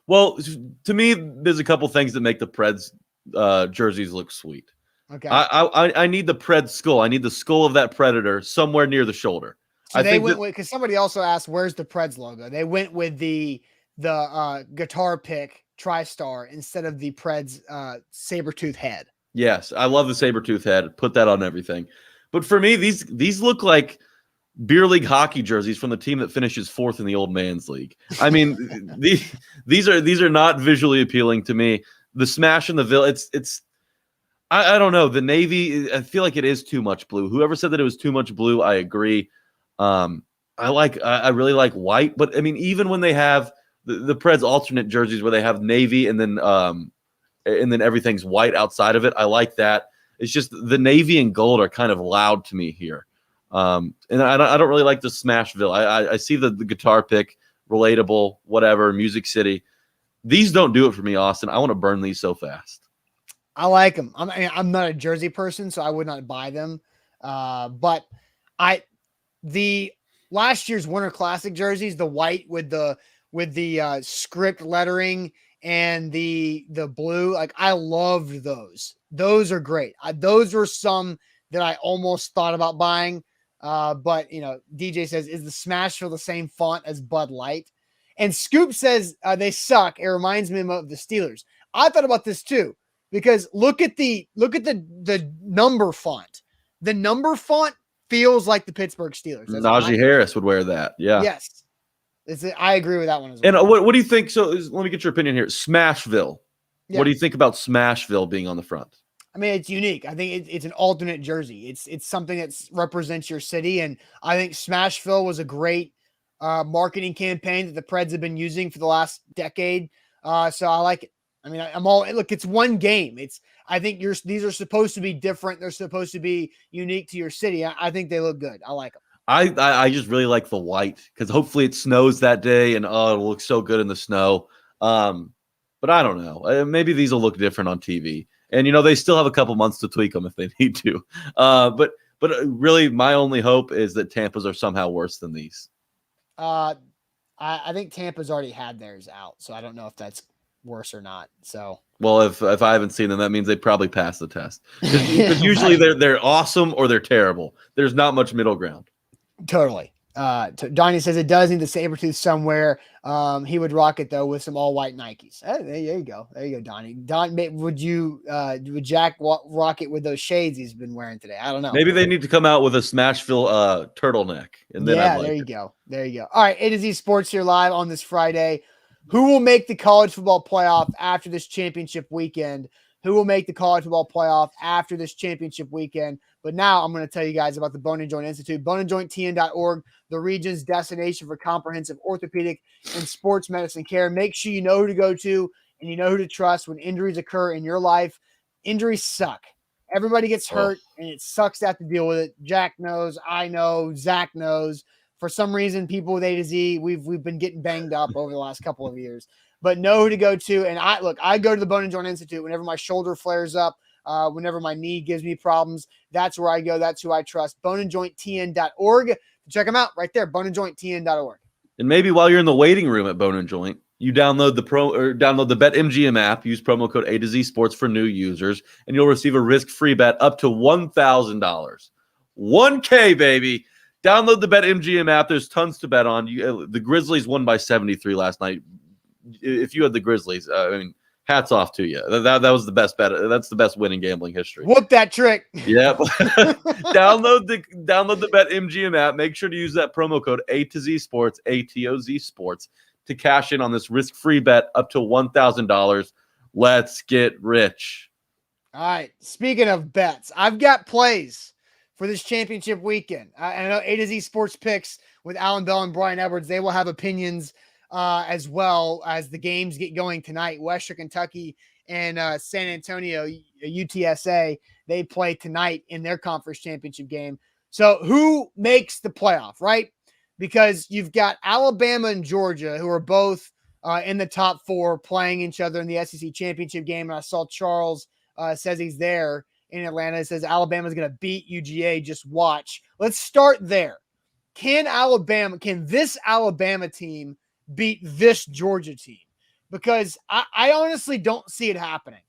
Well, to me, there's a couple things that make the Preds jerseys look sweet. Okay. I need the Pred skull. I need the skull of that Predator somewhere near the shoulder. So they went with, because somebody also asked, where's the Preds logo? They went with the guitar pick TriStar instead of the Preds saber-tooth head. Yes, I love the saber-tooth head. Put that on everything. But for me, these look like beer league hockey jerseys from the team that finishes fourth in the old man's league. I mean, these are not visually appealing to me. The smash and the Ville, I don't know. The navy, I feel like it is too much blue. Whoever said that it was too much blue, I agree. I really like white, but I mean, even when they have the Preds alternate jerseys where they have navy and then everything's white outside of it, I like that. It's just the navy and gold are kind of loud to me here. And I don't really like the Smashville. I see the guitar pick, relatable, whatever, Music City. These don't do it for me, Austin. I want to burn these so fast. I like them. I'm not a jersey person, so I would not buy them. But the last year's Winter Classic jerseys, the white with the script lettering and the blue, like I loved those. Those are great. Those were some that I almost thought about buying. But DJ says, is the Smashville the same font as Bud Light? And Scoop says they suck. It reminds me of the Steelers. I thought about this too, because look at the number font. The number font feels like the Pittsburgh Steelers. Najee Harris would wear that. Yeah. Yes. I agree with that one as well. And what do you think? So let me get your opinion here. Smashville. Yeah. What do you think about Smashville being on the front? I mean, it's unique. I think it's an alternate jersey. It's something that represents your city. And I think Smashville was a great marketing campaign that the Preds have been using for the last decade. So I like it. I mean, look, it's one game. I think these are supposed to be different. They're supposed to be unique to your city. I think they look good. I like them. I just really like the white because hopefully it snows that day and it'll look so good in the snow. But I don't know. Maybe these will look different on TV. And, they still have a couple months to tweak them if they need to. But really, my only hope is that Tampa's are somehow worse than these. I think Tampa's already had theirs out, so I don't know if that's worse or not. So, well, if I haven't seen them, that means they probably passed the test. Because usually they're awesome or they're terrible. There's not much middle ground. Totally. Donnie says it does need the saber-tooth somewhere. He would rock it though with some all white Nikes. Hey, there you go, Donnie. Would Jack rock it with those shades he's been wearing today? I don't know. Maybe they need to come out with a Smashville turtleneck, and then there you go. All right, A to Z Sports here live on this Friday. Who will make the college football playoff after this championship weekend? Who will make the college football playoff after this championship weekend? But now I'm going to tell you guys about the Bone and Joint Institute, boneandjointtn.org, the region's destination for comprehensive orthopedic and sports medicine care. Make sure you know who to go to and you know who to trust when injuries occur in your life. Injuries suck. Everybody gets hurt, and it sucks to have to deal with it. Jack knows, I know, Zach knows. For some reason, people with A to Z, we've been getting banged up over the last couple of years. But know who to go to. And I go to the Bone and Joint Institute whenever my shoulder flares up, whenever my knee gives me problems. That's where I go. That's who I trust. boneandjointtn.org. Check them out right there, boneandjointtn.org. And maybe while you're in the waiting room at Bone and Joint, you download the BetMGM app, use promo code A to Z Sports for new users, and you'll receive a risk-free bet up to $1,000. $1K, baby. Download the BetMGM app. There's tons to bet on. The Grizzlies won by 73 last night. If you had the Grizzlies, hats off to you. That was the best bet. That's the best win in gambling history. Whoop that trick. Yep. Download the BetMGM app. Make sure to use that promo code A to Z Sports, ATOZ Sports, to cash in on this risk-free bet up to $1,000. Let's get rich. All right. Speaking of bets, I've got plays for this championship weekend. I know A to Z Sports Picks with Alan Bell and Brian Edwards. They will have opinions as well as the games get going tonight. Western Kentucky and San Antonio, UTSA, they play tonight in their conference championship game. So who makes the playoff, right? Because you've got Alabama and Georgia, who are both in the top four playing each other in the SEC championship game. And I saw Charles says he's there in Atlanta. It says Alabama's going to beat UGA. Just watch. Let's start there. Can this Alabama team beat this Georgia team? Because I honestly don't see it happening.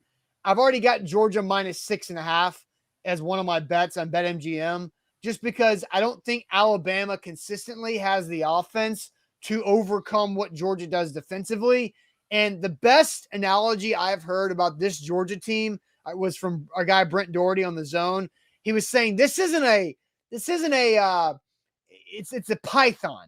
I've already got Georgia -6.5 as one of my bets on BetMGM, just because I don't think Alabama consistently has the offense to overcome what Georgia does defensively. And the best analogy I've heard about this Georgia team was from our guy Brent Doherty on the Zone. He was saying it's a python.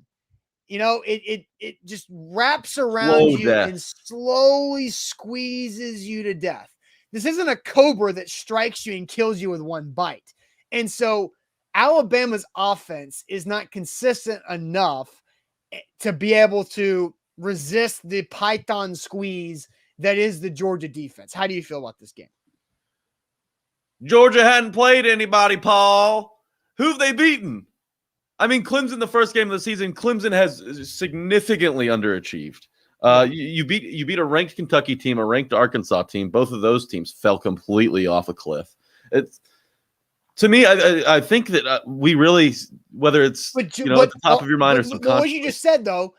It just wraps around Slow you death. and slowly squeezes you to death. This isn't a cobra that strikes you and kills you with one bite. And so Alabama's offense is not consistent enough to be able to resist the python squeeze that is the Georgia defense. How do you feel about this game? Georgia hadn't played anybody, Paul. Who've they beaten? I mean, Clemson, the first game of the season, Clemson has significantly underachieved. You beat a ranked Kentucky team, a ranked Arkansas team. Both of those teams fell completely off a cliff. To me, I think that we really, whether it's at the top of your mind or subconsciously. What you just said, though,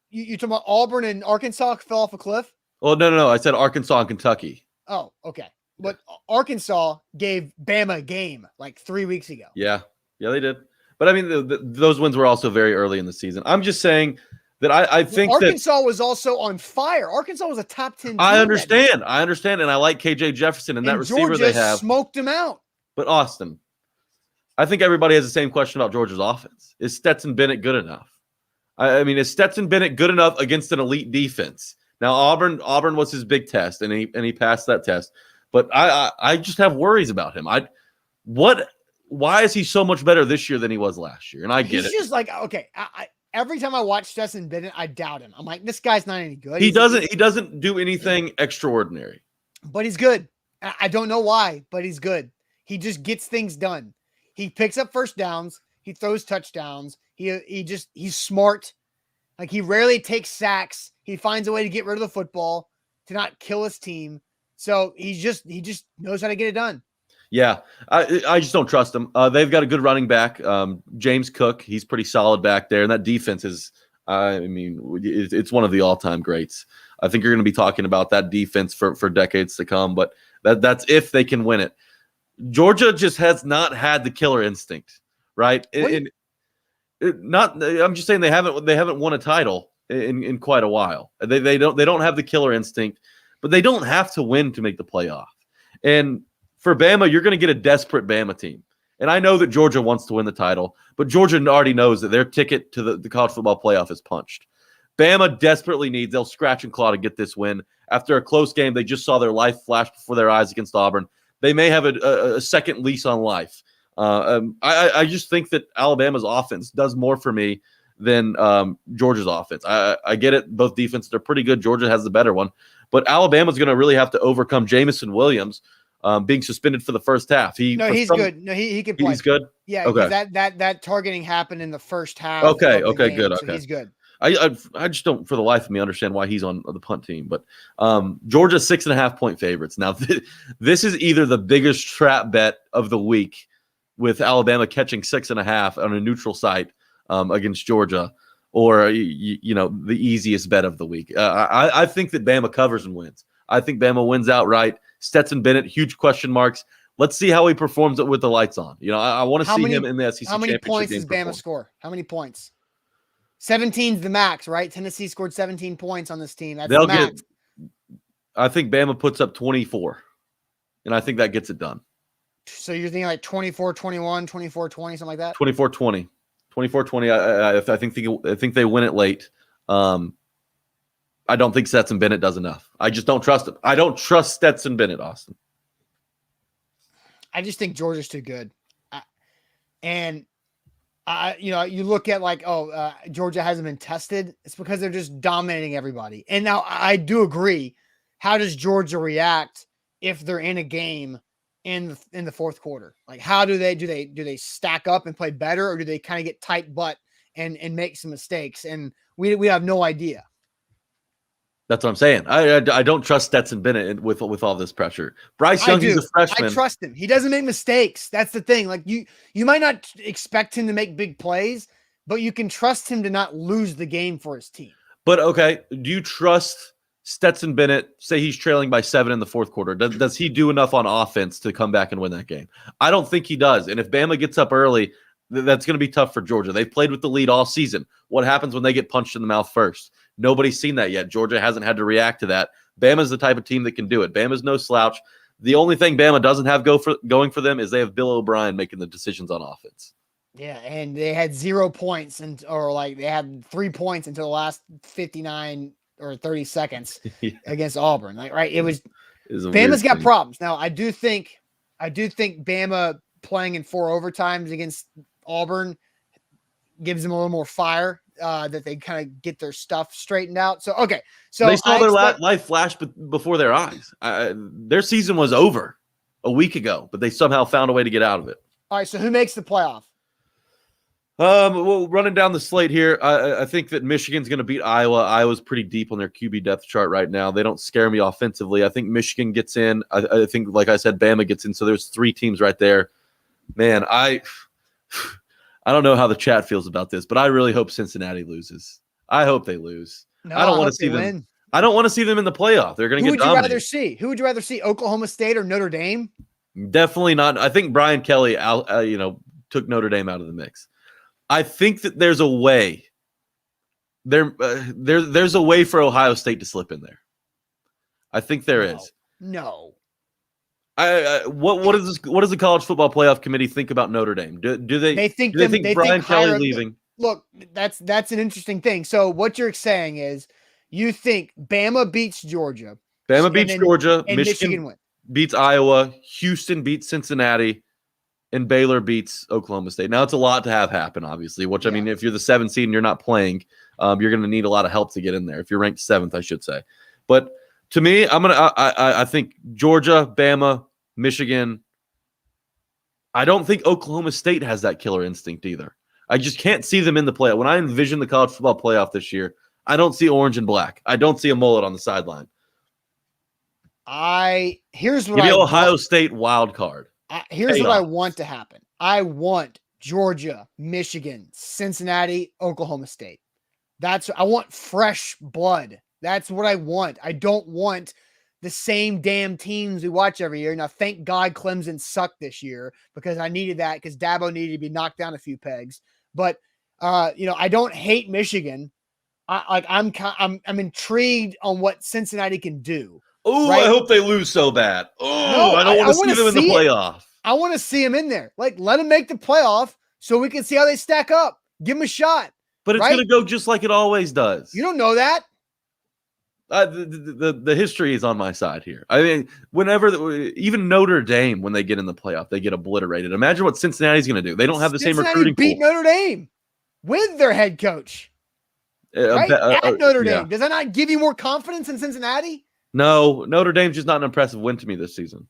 you talking about Auburn and Arkansas fell off a cliff? Well, no. I said Arkansas and Kentucky. Oh, okay. But Arkansas gave Bama a game like 3 weeks ago. Yeah, they did. But I mean, those wins were also very early in the season. I'm just saying that I think Arkansas was also on fire. Arkansas was a top 10 team. I understand, and I like KJ Jefferson and that receiver Georgia they have. Smoked him out. But Austin, I think everybody has the same question about Georgia's offense. Is Stetson Bennett good enough? I mean, is Stetson Bennett good enough against an elite defense? Now, Auburn was his big test, and he passed that test. But I just have worries about him. Why is he so much better this year than he was last year? And I get it. He's just like, okay, every time I watch Stetson Bennett, I doubt him. I'm like, this guy's not any good. He doesn't do anything extraordinary. But he's good. I don't know why, but he's good. He just gets things done. He picks up first downs. He throws touchdowns. He's smart. Like, he rarely takes sacks. He finds a way to get rid of the football, to not kill his team. So he just knows how to get it done. Yeah, I just don't trust him. They've got a good running back, James Cook. He's pretty solid back there, and that defense is, it's one of the all-time greats. I think you're going to be talking about that defense for decades to come, but that's if they can win it. Georgia just has not had the killer instinct, right? I'm just saying they haven't won a title in quite a while. They don't have the killer instinct, but they don't have to win to make the playoff. And for Bama, you're going to get a desperate Bama team. And I know that Georgia wants to win the title, but Georgia already knows that their ticket to the college football playoff is punched. Bama desperately needs, they'll scratch and claw to get this win. After a close game, they just saw their life flash before their eyes against Auburn. They may have a second lease on life. I just think that Alabama's offense does more for me than Georgia's offense. I get it. Both defenses are pretty good. Georgia has the better one. But Alabama's going to really have to overcome Jamison Williams being suspended for the first half. He's good. No, he can play. He's good? Yeah, okay. That targeting happened in the first half. Okay, game, good. So okay. he's good. I just don't, for the life of me, understand why he's on the punt team. But Georgia's 6.5-point favorites. Now, this is either the biggest trap bet of the week, with Alabama catching 6.5 on a neutral site against Georgia, or the easiest bet of the week. I think that Bama covers and wins. I think Bama wins outright. Stetson Bennett, huge question marks. Let's see how he performs with the lights on. I want to see him in the SEC championship. How many points does Bama score? How many points? 17's the max, right? Tennessee scored 17 points on this team. That's the max. I think Bama puts up 24, and I think that gets it done. So you're thinking like 24-21, 24-20, something like that? 24-20. 24-20. I think they win it late. I don't think Stetson Bennett does enough. I just don't trust him. I don't trust Stetson Bennett, Austin. I just think Georgia's too good. You look at Georgia hasn't been tested. It's because they're just dominating everybody. And now I do agree. How does Georgia react if they're in a game in the fourth quarter? Like, how do they stack up and play better, or do they kind of get tight butt and make some mistakes? And we have no idea. That's what I'm saying. I don't trust Stetson Bennett with all this pressure. Bryce Young, he's a freshman. I trust him. He doesn't make mistakes. That's the thing. Like, you might not expect him to make big plays, but you can trust him to not lose the game for his team. But okay, do you trust Stetson Bennett? Say he's trailing by 7 in the fourth quarter. Does he do enough on offense to come back and win that game? I don't think he does. And if Bama gets up early, That's going to be tough for Georgia. They've played with the lead all season. What happens when they get punched in the mouth first? Nobody's seen that yet. Georgia hasn't had to react to that. Bama's the type of team that can do it. Bama's no slouch. The only thing Bama doesn't have going for them is they have Bill O'Brien making the decisions on offense. Yeah, and they had 0 points they had 3 points until the last 59 or 30 seconds against Auburn. It was Bama's got problems. Now, I do think Bama playing in 4 overtimes against Auburn gives them a little more fire that they kind of get their stuff straightened out. So, okay. So they saw their life flash before their eyes. Their season was over a week ago, but they somehow found a way to get out of it. All right. So who makes the playoff? Well, running down the slate here, I think that Michigan's going to beat Iowa. Iowa's pretty deep on their QB depth chart right now. They don't scare me offensively. I think Michigan gets in. I think, like I said, Bama gets in. So there's 3 teams right there. Man, I don't know how the chat feels about this, but I really hope Cincinnati loses. I hope they lose. No, I don't want to see them win. I don't want to see them in the playoff. They're going to get dominated. Who would you rather see? Oklahoma State or Notre Dame? Definitely not. I think Brian Kelly, took Notre Dame out of the mix. I think that there's a way. There's a way for Ohio State to slip in there. I think there is. No. What does the college football playoff committee think about Notre Dame? Do they think Brian Kelly leaving? Look, that's an interesting thing. So what you're saying is you think Bama beats Georgia. Georgia. And Michigan wins. Beats Iowa. Houston beats Cincinnati. And Baylor beats Oklahoma State. Now, it's a lot to have happen, obviously, which, I mean, if you're the 7th seed and you're not playing, you're going to need a lot of help to get in there. If you're ranked 7th, I should say. But to me, I think Georgia, Bama, Michigan. I don't think Oklahoma State has that killer instinct either. I just can't see them in the playoff. When I envision the college football playoff this year, I don't see orange and black. I don't see a mullet on the sideline. Here's what Give me Ohio State wild card. Here's what I want to happen. I want Georgia, Michigan, Cincinnati, Oklahoma State. I want fresh blood. That's what I want. I don't want the same damn teams we watch every year. Now, thank God Clemson sucked this year because I needed that because Dabo needed to be knocked down a few pegs. But I don't hate Michigan. I'm intrigued on what Cincinnati can do. Oh, right? I hope they lose so bad. Oh, I don't want to see them in the playoff. I want to see them in there. Let them make the playoff so we can see how they stack up. Give them a shot. But it's going to go just like it always does. You don't know that. The history is on my side here. I mean, even Notre Dame, when they get in the playoff, they get obliterated. Imagine what Cincinnati's going to do. They don't have the same recruiting pool. Beat Notre Dame with their head coach. At Notre Dame. Does that not give you more confidence in Cincinnati? No, Notre Dame's just not an impressive win to me this season.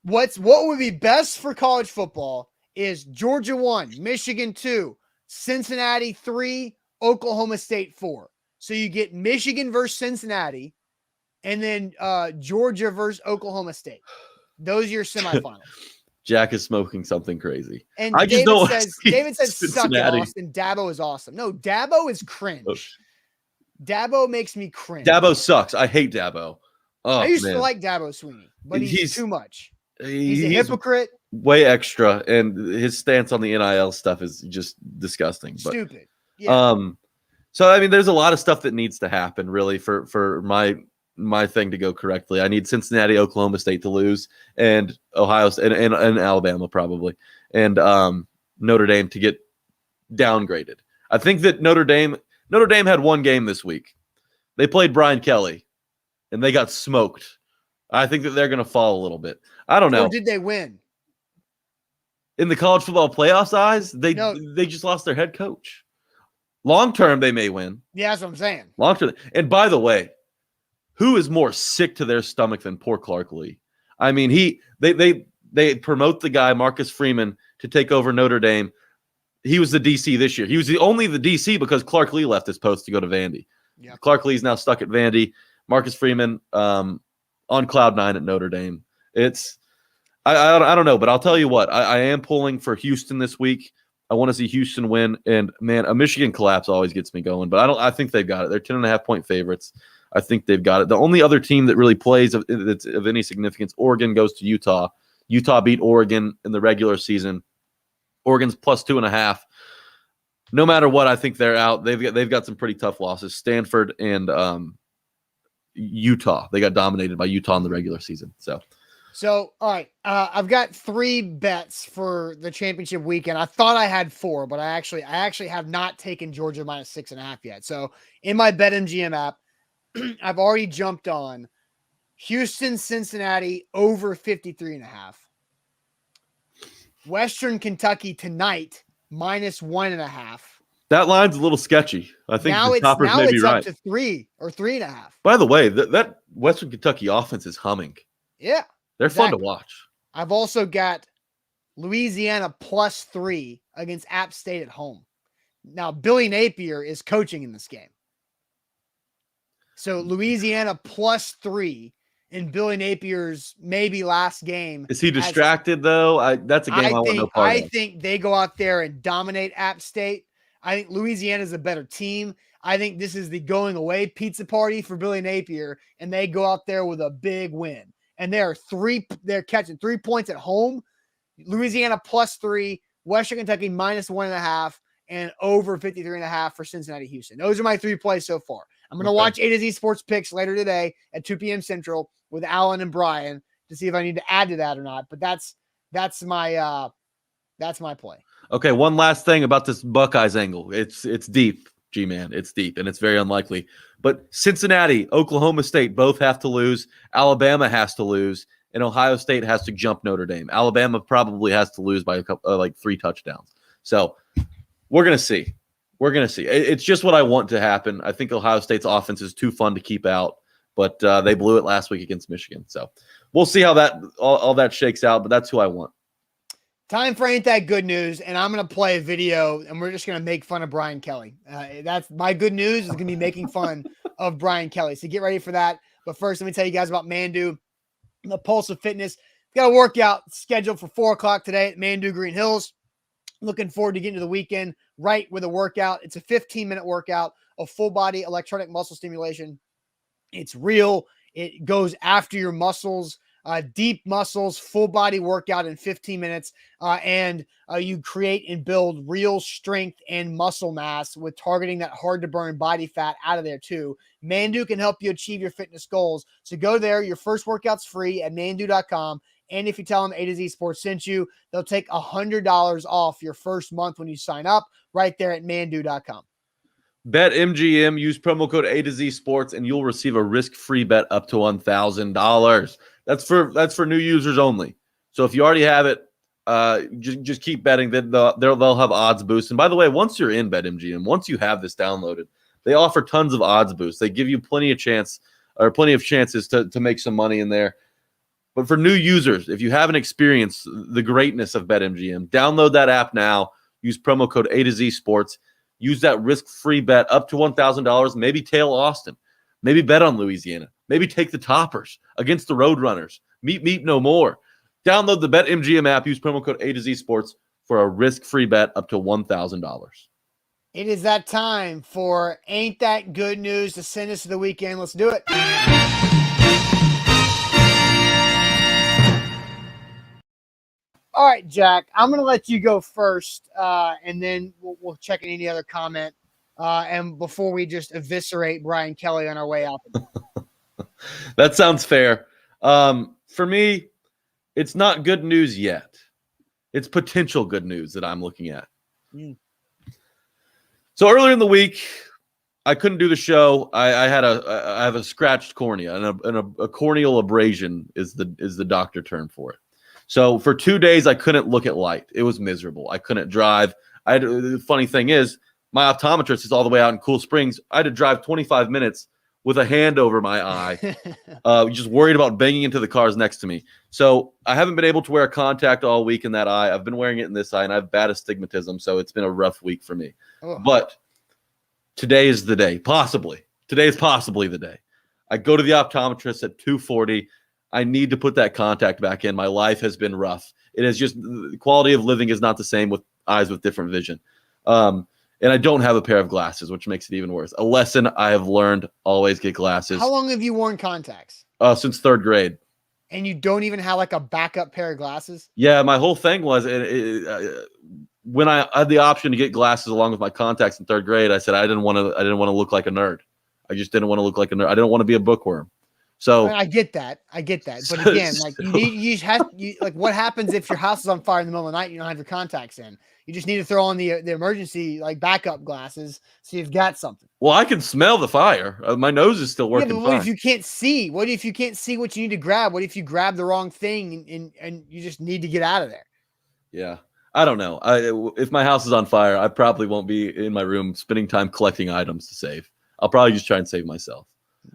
What would be best for college football is Georgia 1, Michigan 2, Cincinnati 3, Oklahoma State 4. So you get Michigan versus Cincinnati, and then Georgia versus Oklahoma State. Those are your semifinals. Jack is smoking something crazy. And David says, suck it, Austin. Dabo is awesome. No, Dabo is cringe. Dabo makes me cringe. Dabo sucks. I hate Dabo. Oh, I used to like Dabo Swinney, but he's too much. He's a hypocrite. Way extra, and his stance on the NIL stuff is just disgusting. Stupid. Yeah. So I mean, there's a lot of stuff that needs to happen, really, for my thing to go correctly. I need Cincinnati, Oklahoma State to lose, and Ohio State and Alabama probably, and Notre Dame to get downgraded. I think that Notre Dame had one game this week. They played Brian Kelly, and they got smoked. I think that they're going to fall a little bit. I don't know. Or did they win? In the college football playoffs eyes, they just lost their head coach. Long term, they may win. Yeah, that's what I'm saying. Long term. And by the way, who is more sick to their stomach than poor Clark Lee? I mean, they promote the guy, Marcus Freeman, to take over Notre Dame. He was the DC this year. He was only the DC because Clark Lee left his post to go to Vandy. Yeah. Clark Lee's now stuck at Vandy. Marcus Freeman on cloud 9 at Notre Dame. I don't know, but I'll tell you what. I am pulling for Houston this week. I want to see Houston win, and man, a Michigan collapse always gets me going. But I think they've got it. They're 10.5-point favorites. I think they've got it. The only other team that really plays of any significance, Oregon goes to Utah. Utah beat Oregon in the regular season. Oregon's plus 2.5. No matter what, I think they're out. They've got some pretty tough losses. Stanford and Utah. They got dominated by Utah in the regular season. So, all right, I've got 3 bets for the championship weekend. I thought I had 4, but I actually have not taken Georgia minus 6.5 yet. So, in my BetMGM app, I've already jumped on Houston, Cincinnati over 53.5. Western Kentucky tonight minus 1.5. That line's a little sketchy. I think Now the toppers may be right. Up to 3 or 3.5. By the way, that Western Kentucky offense is humming. Yeah. They're fun to watch. I've also got Louisiana plus 3 against App State at home. Now, Billy Napier is coaching in this game. So Louisiana plus 3 in Billy Napier's maybe last game. Is he distracted though? That's a game I want no part of. I think they go out there and dominate App State. I think Louisiana is a better team. I think this is the going away pizza party for Billy Napier, and they go out there with a big win. And they're catching 3 points at home. Louisiana plus 3, Western Kentucky minus 1.5, and over 53.5 for Cincinnati, Houston. Those are my 3 plays so far. I'm going to watch A to Z Sports Picks later today at 2 p.m. Central with Alan and Brian to see if I need to add to that or not. But that's my play. Okay, one last thing about this Buckeyes angle. It's deep, G-Man. It's deep, and it's very unlikely. But Cincinnati, Oklahoma State both have to lose. Alabama has to lose, and Ohio State has to jump Notre Dame. Alabama probably has to lose by a couple, 3 touchdowns. So we're gonna see. It's just what I want to happen. I think Ohio State's offense is too fun to keep out, but they blew it last week against Michigan. So we'll see how that all that shakes out. But that's who I want. Time for Ain't That Good News, and I'm going to play a video, and we're just going to make fun of Brian Kelly. That's my good news is going to be making fun of Brian Kelly. So get ready for that. But first, let me tell you guys about Mandu, the Pulse of Fitness. Got a workout scheduled for 4 o'clock today at Mandu Green Hills. Looking forward to getting to the weekend right with a workout. It's a 15-minute workout of full-body electronic muscle stimulation. It's real. It goes after your muscles. Deep muscles, full body workout in 15 minutes. And you create and build real strength and muscle mass with targeting that hard to burn body fat out of there too. Mandu can help you achieve your fitness goals. So go there. Your first workout's free at mandu.com. And if you tell them A to Z Sports sent you, they'll take $100 off your first month when you sign up right there at mandu.com. BetMGM, use promo code A to Z Sports, and you'll receive a risk-free bet up to $1,000. That's for new users only. So if you already have it, just keep betting. That they'll have odds boosts. And by the way, once you're in BetMGM, once you have this downloaded, they offer tons of odds boosts. They give you plenty of chances to make some money in there. But for new users, if you haven't experienced the greatness of BetMGM, download that app now. Use promo code A to Z Sports. Use that risk-free bet up to $1,000. Maybe tail Austin. Maybe bet on Louisiana. Maybe take the toppers against the Roadrunners. Meet no more. Download the BetMGM app. Use promo code A to Z Sports for a risk-free bet up to $1,000. It is that time for Ain't That Good News to send us to the weekend. Let's do it. All right, Jack, I'm going to let you go first, and then we'll check in any other comment. And before we just eviscerate Brian Kelly on our way out. That sounds fair. For me, it's not good news yet. It's potential good news that I'm looking at. So earlier in the week, I couldn't do the show. I have a scratched cornea, and a corneal abrasion is the doctor term for it. So for 2 days, I couldn't look at light. It was miserable. I couldn't drive. The funny thing is, my optometrist is all the way out in Cool Springs. I had to drive 25 minutes with a hand over my eye, just worried about banging into the cars next to me. So I haven't been able to wear a contact all week in that eye. I've been wearing it in this eye, and I have bad astigmatism, so it's been a rough week for me. Oh. But today is the day, possibly. Today is possibly the day. I go to the optometrist at 2:40. I need to put that contact back in. My life has been rough. It is just the quality of living is not the same with eyes with different vision. And I don't have a pair of glasses, which makes it even worse. A lesson I have learned: always get glasses. How long have you worn contacts? Since 3rd grade. And you don't even have like a backup pair of glasses? Yeah, my whole thing was when I had the option to get glasses along with my contacts in third grade, I said I didn't want to look like a nerd. I just didn't want to look like a nerd. I didn't want to be a bookworm. So I get that. But again, like like what happens if your house is on fire in the middle of the night and you don't have your contacts in? You just need to throw on the emergency like backup glasses so you've got something. Well, I can smell the fire. My nose is still working. Yeah, but what if you can't see? What if you can't see what you need to grab? What if you grab the wrong thing and you just need to get out of there? Yeah. I don't know. If my house is on fire, I probably won't be in my room spending time collecting items to save. I'll probably just try and save myself.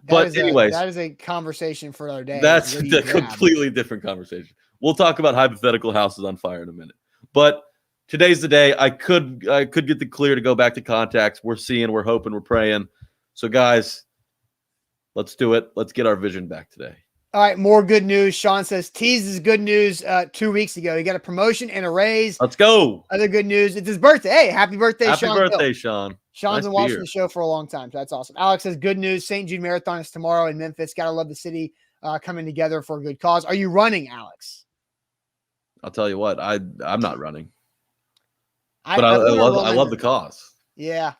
Anyways, that is a conversation for another day. That's a completely different conversation. We'll talk about hypothetical houses on fire in a minute. But today's the day. I could get the clear to go back to contacts. We're seeing, we're hoping, we're praying. So guys, let's do it. Let's get our vision back today. All right, more good news. Sean says, teases good news 2 weeks ago. He got a promotion and a raise. Let's go. Other good news. It's his birthday. Hey, happy birthday, Sean. Happy birthday, Sean. Sean's been watching the show for a long time. So that's awesome. Alex says, good news. St. Jude Marathon is tomorrow in Memphis. Got to love the city coming together for a good cause. Are you running, Alex? I'll tell you what. I'm not running. But I love the cause. Yeah.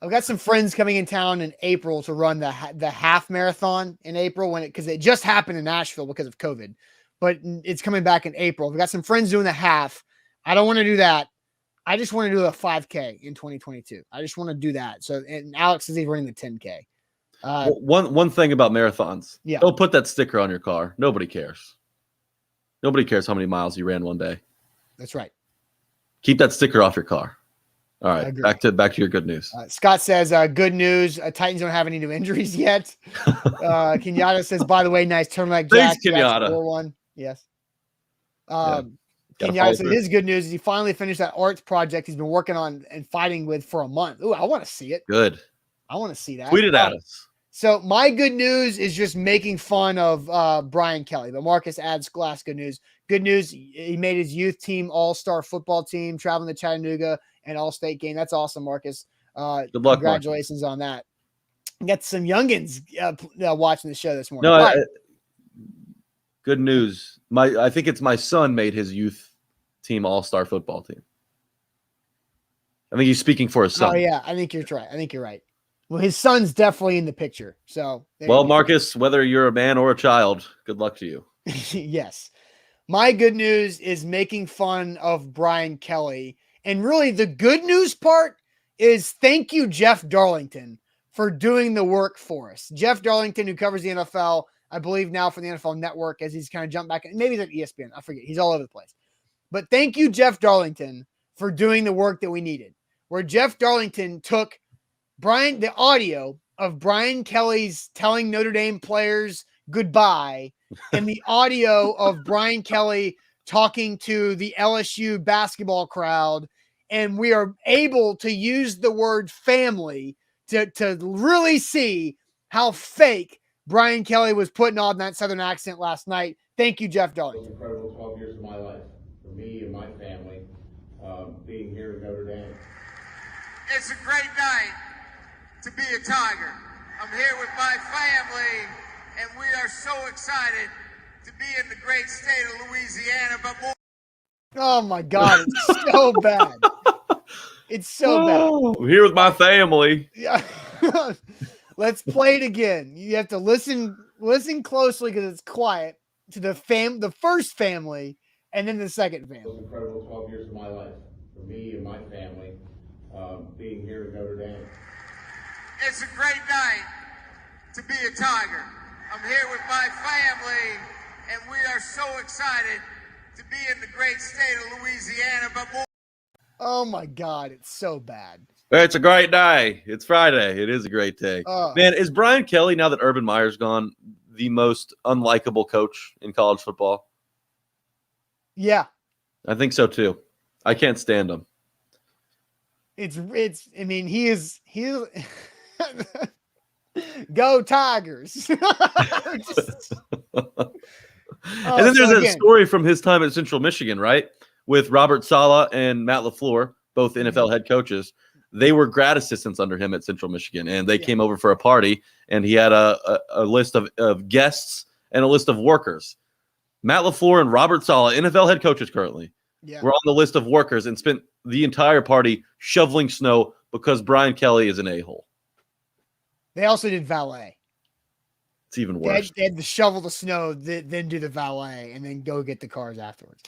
I've got some friends coming in town in April to run the half marathon in April because it just happened in Nashville because of COVID, but it's coming back in April. We've got some friends doing the half. I don't want to do that. I just want to do a 5K in 2022. I just want to do that. So, and Alex is running the 10K. One thing about marathons. Yeah. Don't put that sticker on your car. Nobody cares. Nobody cares how many miles you ran one day. That's right. Keep that sticker off your car. All right, back to your good news. Scott says, good news. Titans don't have any new injuries yet. Kenyatta says, by the way, nice turtleneck jacket. Thanks, Kenyatta. 4-1. Yes. Kenyatta says his good news is he finally finished that arts project he's been working on and fighting with for a month. Ooh, I want to see it. Good. I want to see that. Tweet it at us. So my good news is just making fun of Brian Kelly, but Marcus adds glass good news. Good news, he made his youth team all-star football team, traveling to Chattanooga and all-state game. That's awesome, Marcus. Good luck, congratulations on that. Got some youngins watching the show this morning. No, good news. I think it's my son made his youth team all-star football team. I think he's speaking for his son. Oh, yeah, I think you're right. Well, his son's definitely in the picture. So, Marcus, whether you're a man or a child, good luck to you. Yes. My good news is making fun of Brian Kelly. And really, the good news part is thank you, Jeff Darlington, for doing the work for us. Jeff Darlington, who covers the NFL, I believe now for the NFL Network, as he's kind of jumped back. Maybe he's at ESPN. I forget. He's all over the place. But thank you, Jeff Darlington, for doing the work that we needed. Where Jeff Darlington took the audio of Brian Kelly's telling Notre Dame players goodbye and the audio of Brian Kelly talking to the LSU basketball crowd. And we are able to use the word family to really see how fake Brian Kelly was putting on that Southern accent last night. Thank you, Jeff Darlington. It was incredible 12 years of my life for me and my family being here at Notre Dame. It's a great night to be a Tiger. I'm here with my family, and we are so excited to be in the great state of Louisiana. But more. Oh my God, it's so bad. It's so bad. I'm here with my family. Yeah. Let's play it again. You have to listen closely because it's quiet to the first family and then the second family. It was incredible 12 years of my life for me and my family being here at Notre Dame. It's a great night to be a Tiger. I'm here with my family, and we are so excited to be in the great state of Louisiana. But more. Oh my God, it's so bad. It's a great day. It's Friday. It is a great day. Man, is Brian Kelly, now that Urban Meyer's gone, the most unlikable coach in college football? Yeah. I think so too. I can't stand him. I mean, he is go Tigers. And then there's a story from his time at Central Michigan, right? With Robert Saleh and Matt LaFleur, both NFL head coaches. They were grad assistants under him at Central Michigan, and they came over for a party, and he had a list of guests and a list of workers. Matt LaFleur and Robert Saleh, NFL head coaches currently, Yeah. were on the list of workers and spent the entire party shoveling snow because Brian Kelly is an a-hole. They also did valet. It's even They worse. had to shovel the snow, then do the valet, and then go get the cars afterwards.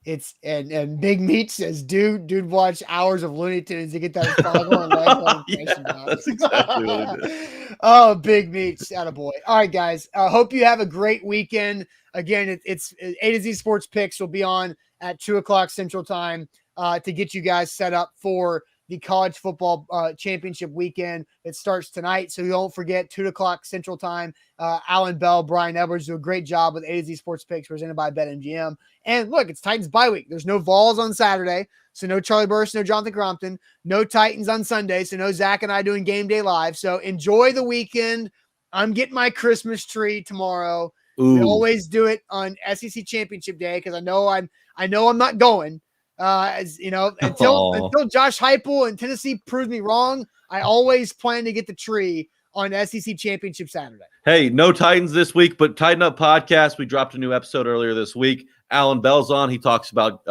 It's and Big Meat says, dude, watch hours of Looney Tunes to get that foghorn leghorn impression down. That's exactly what it is. Oh, Big Meats, attaboy. All right, guys. Hope you have a great weekend. Again, it's A to Z Sports Picks will be on at 2:00 Central Time to get you guys set up for the college football championship weekend. It starts tonight, so don't forget 2:00 Central Time. Alan Bell, Brian Edwards do a great job with A to Z Sports Picks presented by BetMGM. And look, it's Titans bye week. There's no Vols on Saturday, so no Charlie Burst, no Jonathan Crompton, no Titans on Sunday, so no Zach and I doing Game Day Live. So enjoy the weekend. I'm getting my Christmas tree tomorrow. Ooh. We always do it on SEC Championship Day because I know I'm not going. As you know, until Josh Heupel and Tennessee proved me wrong, I always plan to get the tree on SEC Championship Saturday. Hey, no Titans this week, but Tighten Up Podcast. We dropped a new episode earlier this week. Alan Bell's on. He talks about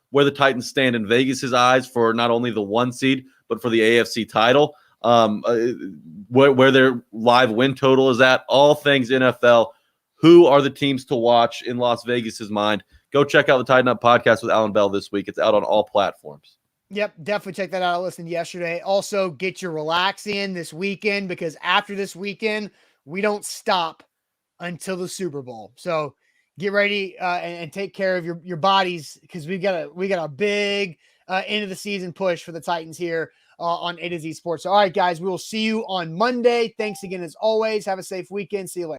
where the Titans stand in Vegas's eyes for not only the 1 seed, but for the AFC title, where their live win total is at, all things NFL. Who are the teams to watch in Las Vegas's mind? Go check out the Tighten Up Podcast with Alan Bell this week. It's out on all platforms. Yep, definitely check that out. I listened yesterday. Also, get your relax in this weekend because after this weekend, we don't stop until the Super Bowl. So get ready and take care of your bodies because we got a big end of the season push for the Titans here on A to Z Sports. So, all right, guys, we will see you on Monday. Thanks again as always. Have a safe weekend. See you later.